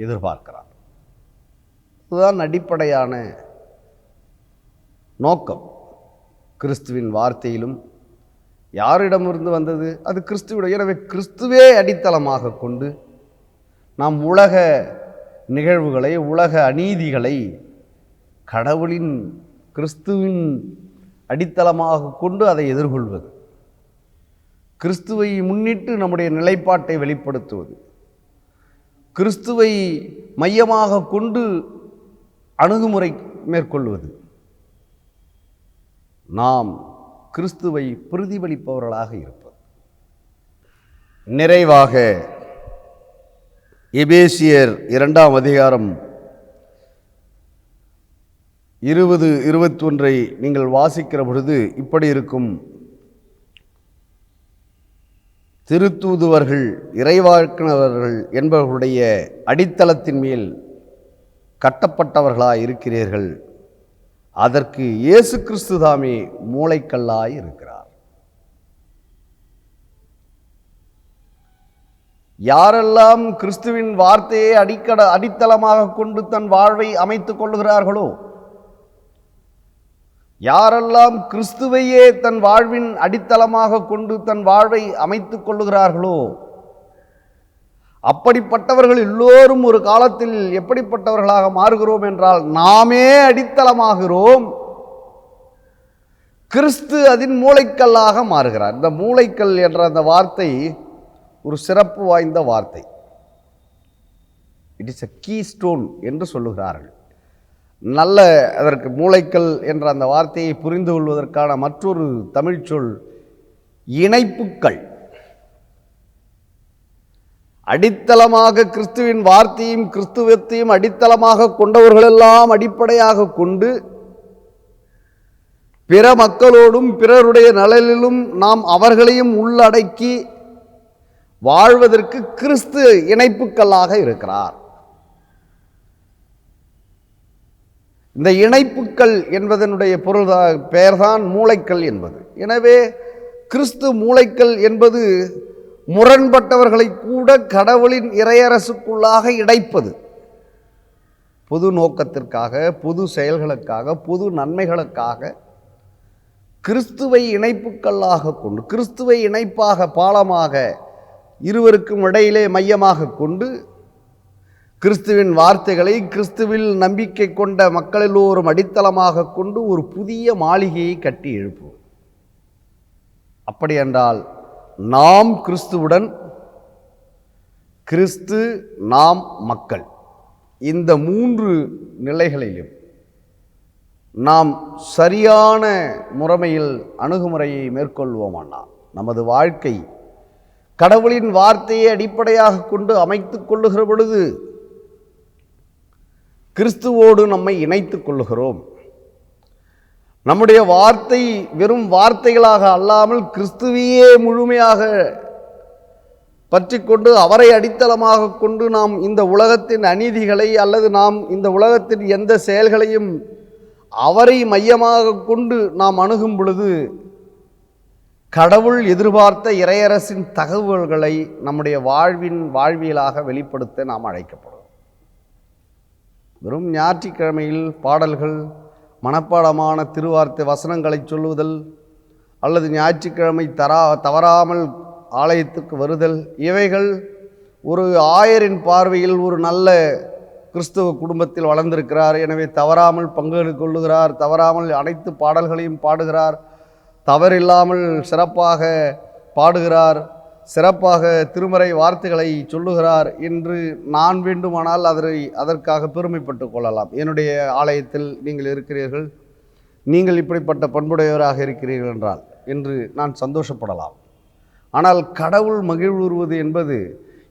எதிர்பார்க்கிறார். இதுதான் அடிப்படையான நோக்கம். கிறிஸ்துவின் வார்த்தையிலும் யாரிடமிருந்து வந்தது? அது கிறிஸ்துவிட. எனவே கிறிஸ்துவே அடித்தளமாக கொண்டு நாம் உலக நிகழ்வுகளை, உலக அநீதிகளை கடவுளின், கிறிஸ்துவின் அடித்தளமாக கொண்டு அதை எதிர்கொள்வது, கிறிஸ்துவை முன்னிட்டு நம்முடைய நிலைப்பாட்டை வெளிப்படுத்துவது, கிறிஸ்துவை மையமாக கொண்டு அணுகுமுறை மேற்கொள்வது, நாம் கிறிஸ்துவை பிரதிபலிப்பவர்களாக இருப்பது. நிறைவாக எபேசியர் 2ஆம் அதிகாரம் 20-21 நீங்கள் வாசிக்கிற பொழுது இப்படி இருக்கும். திருத்தூதுவர்கள், இறைவாக்கினவர்கள் என்பவர்களுடைய அடித்தளத்தின் மேல் கட்டப்பட்டவர்களாய் இருக்கிறீர்கள். அதற்கு இயேசு கிறிஸ்து தாமே மூளைக்கல்லாய் இருக்கிறார். யாரெல்லாம் கிறிஸ்துவின் வார்த்தையை அடித்தளமாக கொண்டு தன் வாழ்வை அமைத்துக் கொள்ளுகிறார்களோ, யாரெல்லாம் கிறிஸ்துவையே தன் வாழ்வின் அடித்தளமாக கொண்டு தன் வாழ்வை அமைத்துக் கொள்ளுகிறார்களோ, அப்படிப்பட்டவர்கள் எல்லோரும் ஒரு காலத்தில் எப்படிப்பட்டவர்களாக மாறுகிறோம் என்றால் நாமே அடித்தளமாகிறோம், கிறிஸ்து அதன் மூளைக்கல்லாக மாறுகிறார். இந்த மூளைக்கல் என்ற அந்த வார்த்தை ஒரு சிறப்பு வாய்ந்த வார்த்தை. It is a key stone என்று சொல்லுகிறார்கள். நல்ல அதற்கு மூளைக்கல் என்ற அந்த வார்த்தையை புரிந்து கொள்வதற்கான மற்றொரு தமிழ் சொல் இணைப்புக்கள். அடித்தளமாக கிறிஸ்துவின் வார்த்தையும் கிறிஸ்துவத்தையும் அடித்தளமாக கொண்டவர்களெல்லாம் அடிப்படையாக கொண்டு பிற மக்களோடும் பிறருடைய நலனிலும் நாம் அவர்களையும் உள்ளடக்கி வாழ்வதற்கு கிறிஸ்து இணைப்புக்கல்லாக இருக்கிறார். இந்த இணைப்புக்கள் என்பதனுடைய பொருள் பெயர்தான் மூளைக்கல் என்பது. எனவே கிறிஸ்து மூளைக்கல் என்பது முரண்பட்டவர்களை கூட கடவுளின் இறையரசுக்குள்ளாக இணைப்பது, பொது நோக்கத்திற்காக, பொது செயல்களுக்காக, பொது நன்மைகளுக்காக கிறிஸ்துவை இணைப்புக்கல்லாக கொண்டு, கிறிஸ்துவை இணைப்பாக, பாலமாக, இருவருக்கும் இடையிலே மையமாக கொண்டு கிறிஸ்துவின் வார்த்தைகளை கிறிஸ்துவில் நம்பிக்கை கொண்ட மக்கள் எல்லோரும் அடித்தளமாக கொண்டு ஒரு புதிய மாளிகையை கட்டி எழுப்புவோம். அப்படி என்றால் நாம் கிறிஸ்துவுடன், கிறிஸ்து நாம் மக்கள், இந்த மூன்று நிலைகளிலும் நாம் சரியான முறைமையில் அணுகுமுறையை மேற்கொள்வோமானால் நமது வாழ்க்கை கடவுளின் வார்த்தையை அடிப்படையாக கொண்டு அமைத்து கொள்ளுகிற பொழுது கிறிஸ்துவோடு நம்மை இணைத்து கொள்ளுகிறோம். நம்முடைய வார்த்தை வெறும் வார்த்தைகளாக அல்லாமல் கிறிஸ்துவையே முழுமையாக பற்றி கொண்டு அவரை அடித்தளமாக கொண்டு நாம் இந்த உலகத்தின் அநீதிகளை அல்லது நாம் இந்த உலகத்தின் எந்த செயல்களையும் அவரை மையமாக கொண்டு நாம் அணுகும் பொழுது கடவுள் எதிர்பார்த்த இறையரசின் தகவல்களை நம்முடைய வாழ்வியலாக வெளிப்படுத்த நாம் அழைக்கப்படுவோம். வெறும் ஞாயிற்றுக்கிழமையில் பாடல்கள், மனப்பாடமான திருவார்த்தை வசனங்களை சொல்லுதல் அல்லது ஞாயிற்றுக்கிழமை தவறாமல் ஆலயத்துக்கு வருதல், இவைகள் ஒரு ஆயரின் பார்வையில் ஒரு நல்ல கிறிஸ்தவ குடும்பத்தில் வளர்ந்திருக்கிறார், எனவே தவறாமல் பங்கு கொள்ளுகிறார், தவறாமல் அனைத்து பாடல்களையும் பாடுகிறார், தவறில்லாமல் சிறப்பாக பாடுகிறார், சிறப்பாக திருமறை வார்த்தைகளை சொல்லுகிறார் என்று நான் வேண்டுமானால் அதற்காக பெருமைப்பட்டு கொள்ளலாம். என்னுடைய ஆலயத்தில் நீங்கள் இருக்கிறீர்கள், நீங்கள் இப்படிப்பட்ட பண்புடையவராக இருக்கிறீர்கள் என்றால் என்று நான் சந்தோஷப்படலாம். ஆனால் கடவுள் மகிழ்வுறுவது என்பது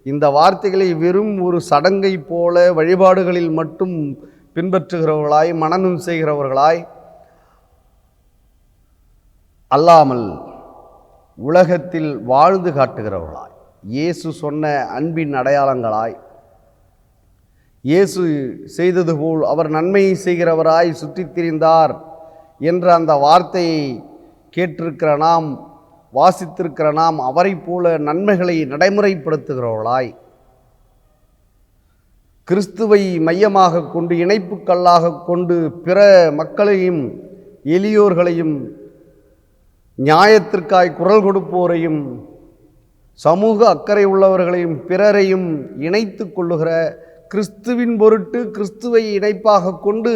இந்த வார்த்தைகளை வெறும் ஒரு சடங்கை போல வழிபாடுகளில் மட்டும் பின்பற்றுகிறவர்களாய், மனனம் செய்கிறவர்களாய் அல்லாமல் உலகத்தில் வாழ்ந்து காட்டுகிறவர்களாய், இயேசு சொன்ன அன்பின் அடையாளங்களாய், இயேசு செய்தது போல் அவர் நன்மையை செய்கிறவராய் சுற்றித் திரிந்தார் என்ற அந்த வார்த்தையை கேட்டிருக்கிற நாம், வாசித்திருக்கிற நாம் அவரை போல நன்மைகளை நடைமுறைப்படுத்துகிறவர்களாய், கிறிஸ்துவை மையமாக கொண்டு இணைப்புக்கல்லாக கொண்டு பிற மக்களையும் எளியோர்களையும் நியாயத்திற்காய் குரல் கொடுப்போரையும் சமூக அக்கறை உள்ளவர்களையும் பிறரையும் இணைத்து கொள்ளுகிற கிறிஸ்துவின் பொருட்டு கிறிஸ்துவை இணைப்பாக கொண்டு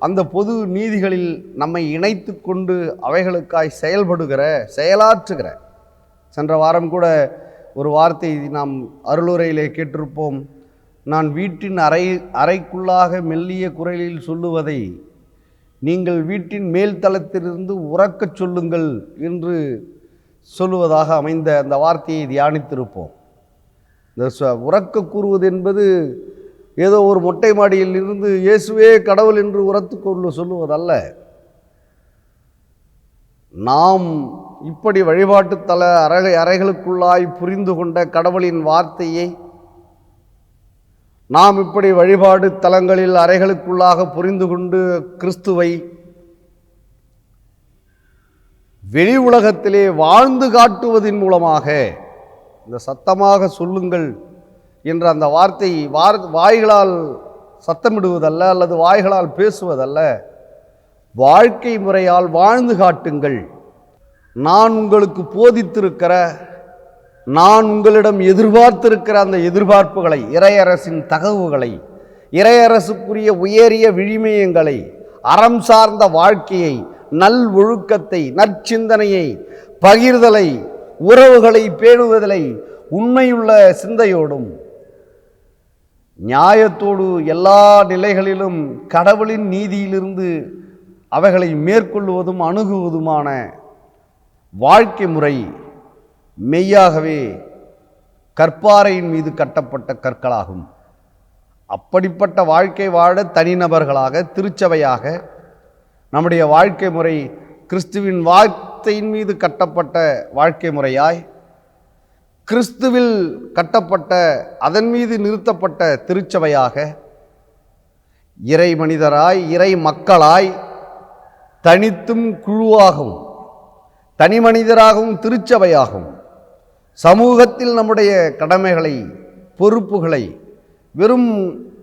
அந்த பொது நீதிகளில் நம்மை இணைத்து கொண்டு அவைகளுக்காய் செயலாற்றுகிற சென்ற வாரம் கூட ஒரு வார்த்தை நாம் அருளுரையிலே கேட்டிருப்போம். நான் வீட்டின் அறைக்குள்ளாக மெல்லிய குரலில் சொல்லுவதை நீங்கள் வீட்டின் மேல் தளத்திலிருந்து உறக்கச் சொல்லுங்கள் என்று சொல்லுவதாக அமைந்த அந்த வார்த்தையை தியானித்திருப்போம். இந்த உறக்க கூறுவது என்பது ஏதோ ஒரு மொட்டை மாடியில் இருந்து இயேசுவே கடவுள் என்று உரத்து கொண்டு சொல்லுவதல்ல. நாம் இப்படி வழிபாட்டுத்தல அறைகளுக்குள்ளாய் புரிந்து கொண்ட கடவுளின் வார்த்தையை நாம் இப்படி வழிபாடு தலங்களில் அறைகளுக்குள்ளாக புரிந்து கொண்டு கிறிஸ்துவை வெளி உலகத்திலே வாழ்ந்து காட்டுவதன் மூலமாக இந்த சத்தமாக சொல்லுங்கள் என்ற அந்த வார்த்தை வாய்களால் சத்தமிடுவதல்ல அல்லது வாய்களால் பேசுவதல்ல, வாழ்க்கை முறையால் வாழ்ந்து காட்டுங்கள். நான் உங்களுக்கு போதித்திருக்கிற நான் உங்களிடம் எதிர்பார்த்திருக்கிற அந்த எதிர்பார்ப்புகளை, இறையரசின் தகவுகளை, இறையரசுக்குரிய உயரிய விழிமயங்களை, அறம் சார்ந்த வாழ்க்கையை, நல் ஒழுக்கத்தை, நற்சிந்தனையை, பகிர்தலை, உறவுகளை பேணுவதிலை உண்மையுள்ள சிந்தையோடும் நியாயத்தோடு எல்லா நிலைகளிலும் கடவுளின் நீதியிலிருந்து அவைகளை மேற்கொள்வதும் அணுகுவதுமான வாழ்க்கை முறை மெய்யாகவே கற்பாறையின் மீது கட்டப்பட்ட கற்களாகும். அப்படிப்பட்ட வாழ்க்கை வாழ தனிநபர்களாக, திருச்சபையாக நம்முடைய வாழ்க்கை முறை கிறிஸ்துவின் வார்த்தையின் மீது கட்டப்பட்ட வாழ்க்கை முறையாய், கிறிஸ்துவில் கட்டப்பட்ட, அதன் மீது நிறுத்தப்பட்ட திருச்சபையாக, இறை மனிதராய், இறை மக்களாய், தனித்தும் குழுவாகவும், தனி மனிதராகவும், திருச்சபையாகவும் சமூகத்தில் நம்முடைய கடமைகளை, பொறுப்புகளை வெறும்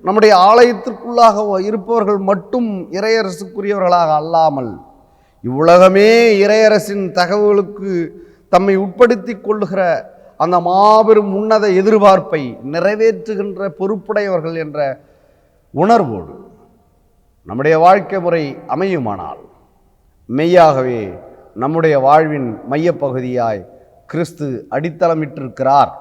நம்முடைய ஆலயத்திற்குள்ளாக இருப்பவர்கள் மட்டும் இறையரசுக்குரியவர்களாக அல்லாமல், இவ்வுலகமே இறையரசின் தகவலுக்கு தம்மை உட்படுத்தி கொள்ளுகிற அந்த மாபெரும் உன்னத எதிர்பார்ப்பை நிறைவேற்றுகின்ற பொறுப்புடையவர்கள் என்ற உணர்வோடு நம்முடைய வாழ்க்கை முறை அமையுமானால், மெய்யாகவே நம்முடைய வாழ்வின் மையப்பகுதியாய் கிறிஸ்து அடித்தளமிட்டிருக்கிறார்.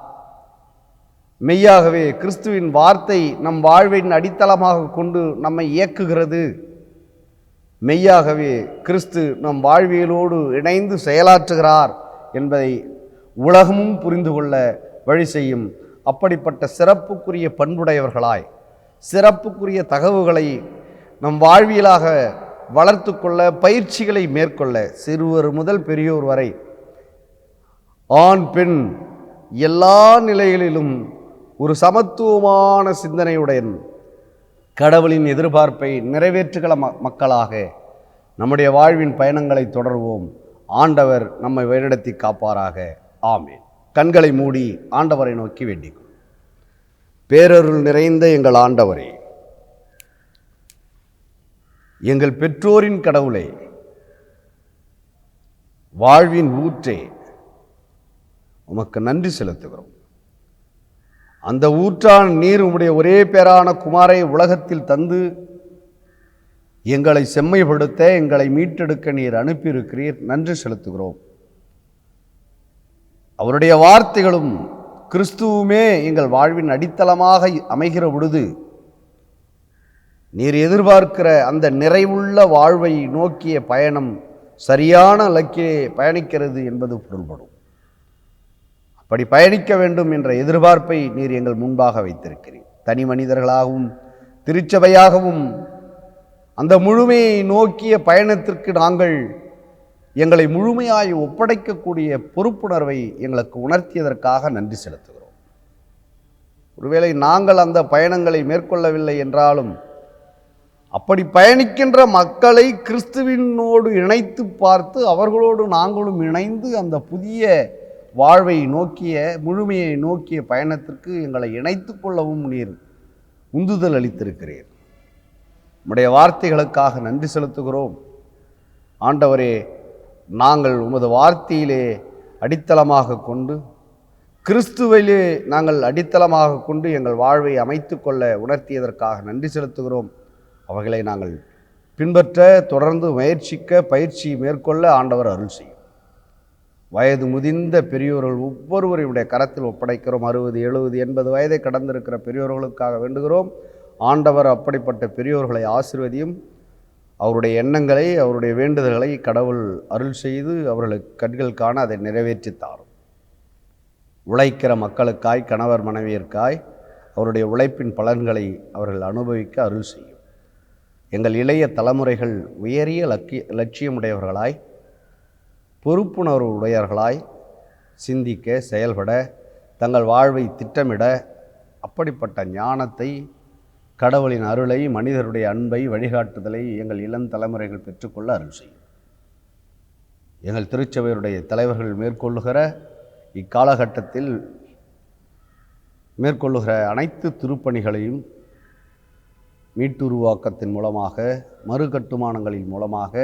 மெய்யாகவே கிறிஸ்துவின் வார்த்தை நம் வாழ்வின் அடித்தளமாக கொண்டு நம்மை இயக்குகிறது. மெய்யாகவே கிறிஸ்து நம் வாழ்வியலோடு இணைந்து செயலாற்றுகிறார் என்பதை உலகமும் புரிந்து கொள்ள வழி செய்யும். அப்படிப்பட்ட சிறப்புக்குரிய பண்புடையவர்களாய், சிறப்புக்குரிய தகவுகளை நம் வாழ்வியலாக வளர்த்து கொள்ள, பயிற்சிகளை மேற்கொள்ள, சிறுவர் முதல் பெரியோர் வரை ஆண் பெண் எல்லா நிலைகளிலும் ஒரு சமத்துவமான சிந்தனையுடன் கடவுளின் எதிர்பார்ப்பை நிறைவேற்றுகிற மக்களாக நம்முடைய வாழ்வின் பயணங்களை தொடர்வோம். ஆண்டவர் நம்மை வழிநடத்தி காப்பாராக. ஆமென். கண்களை மூடி ஆண்டவரை நோக்கி வேண்டிக் பேரருள் நிறைந்த எங்கள் ஆண்டவரே, எங்கள் பெற்றோரின் கடவுளே, வாழ்வின் ஊற்றே, உமக்கு நன்றி செலுத்துகிறோம். அந்த ஊற்றான் நீர் உம்முடைய ஒரே பேரான குமாரை உலகத்தில் தந்து எங்களை செம்மைப்படுத்த, எங்களை மீட்டெடுக்க நீர் அனுப்பியிருக்கிறீர். நன்றி செலுத்துகிறோம். அவருடைய வார்த்தைகளும் கிறிஸ்துவுமே எங்கள் வாழ்வின் அடித்தளமாக அமைகிற பொழுது நீர் எதிர்பார்க்கிற அந்த நிறைவுள்ள வாழ்வை நோக்கிய பயணம் சரியான இலக்கிலே பயணிக்கிறது என்பது பொருள்படும். அப்படி பயணிக்க வேண்டும் என்ற எதிர்பார்ப்பை நீர் எங்கள் முன்பாக வைத்திருக்கிறீர். தனி மனிதர்களாகவும் திருச்சபையாகவும் அந்த முழுமையை நோக்கிய பயணத்திற்கு நாங்கள் எங்களை முழுமையாய் ஒப்படைக்கக்கூடிய பொறுப்புணர்வை எங்களுக்கு உணர்த்தியதற்காக நன்றி செலுத்துகிறோம். ஒருவேளை நாங்கள் அந்த பயணங்களை மேற்கொள்ளவில்லை என்றாலும், அப்படி பயணிக்கின்ற மக்களை கிறிஸ்துவினோடு இணைத்து பார்த்து அவர்களோடு நாங்களும் இணைந்து அந்த புதிய வாழ்வை நோக்கிய, முழுமையை நோக்கிய பயணத்திற்கு எங்களை இணைத்து கொள்ளவும் நீர் உந்துதல் அளித்திருக்கிறீர். உம்முடைய வார்த்தைகளுக்காக நன்றி செலுத்துகிறோம். ஆண்டவரே, நாங்கள் உமது வார்த்தையிலே அடித்தளமாக கொண்டு, கிறிஸ்துவிலே நாங்கள் அடித்தளமாக கொண்டு எங்கள் வாழ்வை அமைத்து கொள்ள உணர்த்தியதற்காக நன்றி செலுத்துகிறோம். அவர்களை நாங்கள் பின்பற்ற, தொடர்ந்து முயற்சிக்க, பயிற்சி மேற்கொள்ள ஆண்டவர் அருள் செய்யும். வயது முதிர்ந்த பெரியோர்கள் ஒவ்வொருவரையுடைய கரத்தில் ஒப்படைக்கிறோம். 60, 70, 80 வயதை கடந்திருக்கிற பெரியோர்களுக்காக வேண்டுகிறோம். ஆண்டவர் அப்படிப்பட்ட பெரியோர்களை ஆசீர்வதியும். அவருடைய எண்ணங்களை, அவருடைய வேண்டுதல்களை கடவுள் அருள் செய்து அவர்களுக்கு கண்கள் காண அதை நிறைவேற்றி தாரும். உழைக்கிற மக்களுக்காய், கணவர் மனைவியர்க்காய் அவருடைய உழைப்பின் பலன்களை அவர்கள் அனுபவிக்க அருள் செய்யும். எங்கள் இளைய தலைமுறைகள் உயரிய லட்சியமுடையவர்களாய், பொறுப்புணர்வு உடையவர்களாய் சிந்திக்க, செயல்பட, தங்கள் வாழ்வை திட்டமிட அப்படிப்பட்ட ஞானத்தை, கடவுளின் அருளை, மனிதருடைய அன்பை, வழிகாட்டுதலை எங்கள் இளம் தலைமுறைகள் பெற்றுக்கொள்ள அருள் செய்யும். எங்கள் திருச்சபையுடைய தலைவர்கள் மேற்கொள்ளுகிற இக்காலகட்டத்தில் மேற்கொள்ளுகிற அனைத்து திருப்பணிகளையும் மீட்டுருவாக்கத்தின் மூலமாக, மறுகட்டுமானங்களின் மூலமாக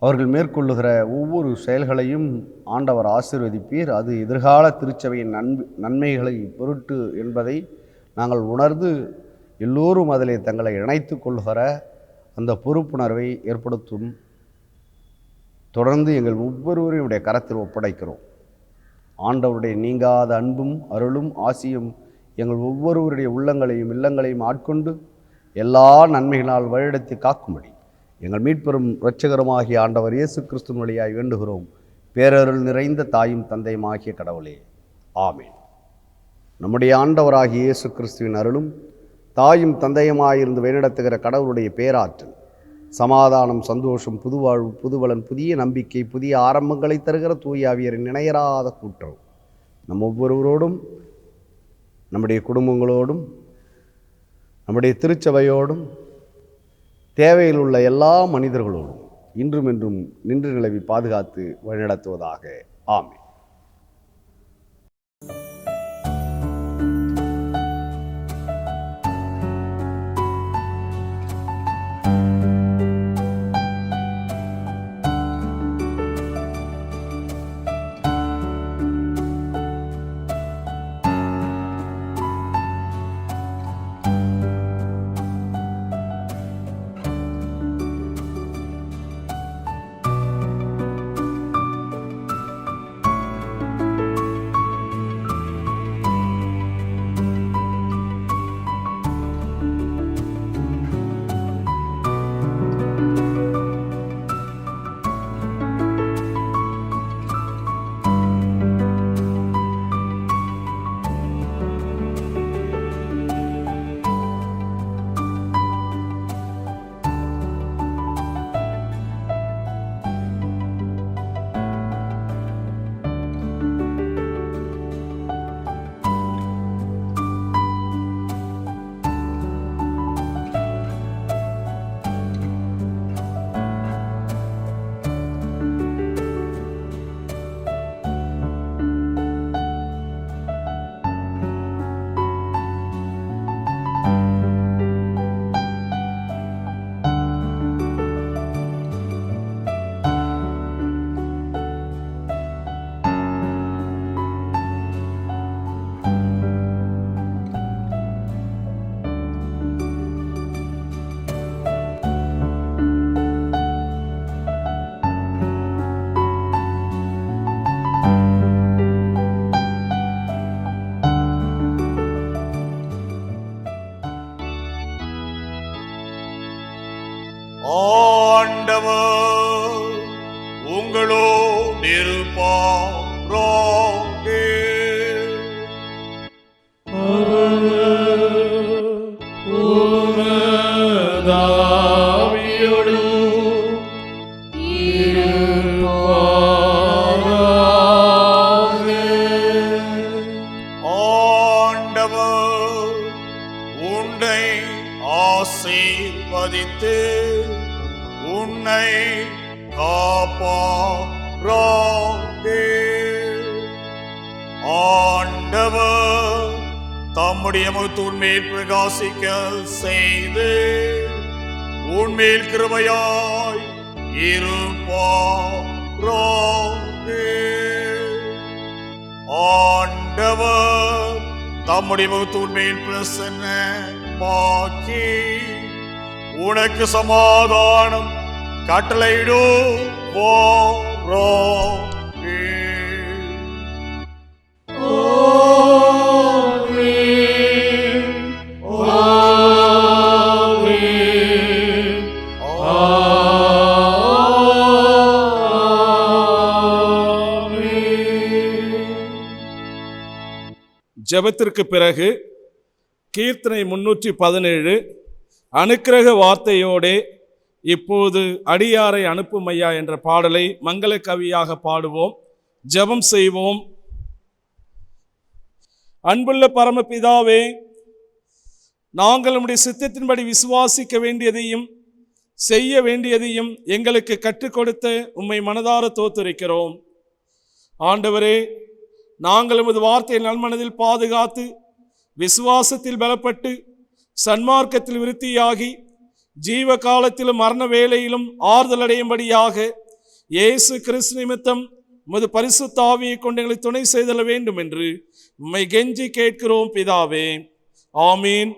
அவர்கள் மேற்கொள்ளுகிற ஒவ்வொரு செயல்களையும் ஆண்டவர் ஆசீர்வதிப்பீர். அது எதிர்கால திருச்சபையின் நன்மைகளை பொருட்டு என்பதை நாங்கள் உணர்ந்து எல்லோரும் அதிலே தங்களை இணைத்து கொள்ளுகிற அந்த பொறுப்புணர்வை ஏற்படுத்தும். தொடர்ந்து எங்கள் ஒவ்வொருவரையுடைய கரத்தில் ஒப்படைக்கிறோம். ஆண்டவருடைய நீங்காத அன்பும் அருளும் ஆசியும் எங்கள் ஒவ்வொருவருடைய உள்ளங்களையும் இல்லங்களையும் ஆட்கொண்டு எல்லா நன்மைகளால் வழிநடத்தி காக்கும்படி எங்கள் மீட்பெரும் இரட்சகருமாகிய ஆண்டவர் இயேசு கிறிஸ்துவின் வழியாய் வேண்டுகிறோம். பேரருள் நிறைந்த தாயும் தந்தையுமாகிய கடவுளே, ஆமேன். நம்முடைய ஆண்டவராகிய இயேசு கிறிஸ்துவின் அருளும் தாயும் தந்தையுமாயிருந்து வழிநடத்துகிற கடவுளுடைய பேராற்றல், சமாதானம், சந்தோஷம், புதுவாழ்வு, புதுவலன், புதிய நம்பிக்கை, புதிய ஆரம்பங்களை தருகிற தூய ஆவியரின் இணையராத கூட்டுறவு நம் ஒவ்வொருவரோடும், நம்முடைய குடும்பங்களோடும், நம்முடைய திருச்சபையோடும், தேவையில் உள்ள எல்லா மனிதர்களோடும் இன்றும் என்றும் நின்று நிலவி பாதுகாத்து வழிநடத்துவதாக. ஆமென். ஆண்டவர் உங்களோடு இருப்பாராக. ஆண்டவர் உன்னை ஆசீர்வதித்து உன்னை காப்பாராக. ஆண்டவர் தம்முடைய முகத்தை உன்மேல் பிரகாசிக்க செய்து உன்மேல் கிருபையாய் இருப்பாராக. ஆண்டவர் தம்முடைய முகத்தை உன்மேல் பிரசன்னமாக்கி உனக்கு சமாதானம் கட்டளையிடுவாராக. ஜெபத்திற்கு பிறகு கீர்த்தனை 317 அனுக்கிரக வார்த்தையோடே இப்போது அடியாரை அனுப்பும் ஐயா என்ற பாடலை மங்கள கவியாக பாடுவோம். ஜெபம் செய்வோம். அன்புள்ள பரமபிதாவே, நாங்கள் நம்முடைய சித்தத்தின்படி விசுவாசிக்க வேண்டியதையும் செய்ய வேண்டியதையும் எங்களுக்கு கற்றுக் கொடுத்த உம்மை மனதார தோத்துரைக்கிறோம். ஆண்டவரே, நாங்கள் உமது வார்த்தையை நல்மனதில் பாதுகாத்து விசுவாசத்தில் பலப்பட்டு சன்மார்க்கத்தில் விருத்தியாகி ஜீவ காலத்திலும் மரண வேளையிலும் ஆறுதல் அடையும்படியாக இயேசு கிறிஸ்து நிமித்தம் உமது பரிசுத்த ஆவியை கொண்டு எங்களை துணை செய்தல வேண்டும் என்று உம்மை கெஞ்சி கேட்கிறோம் பிதாவே. ஆமீன்.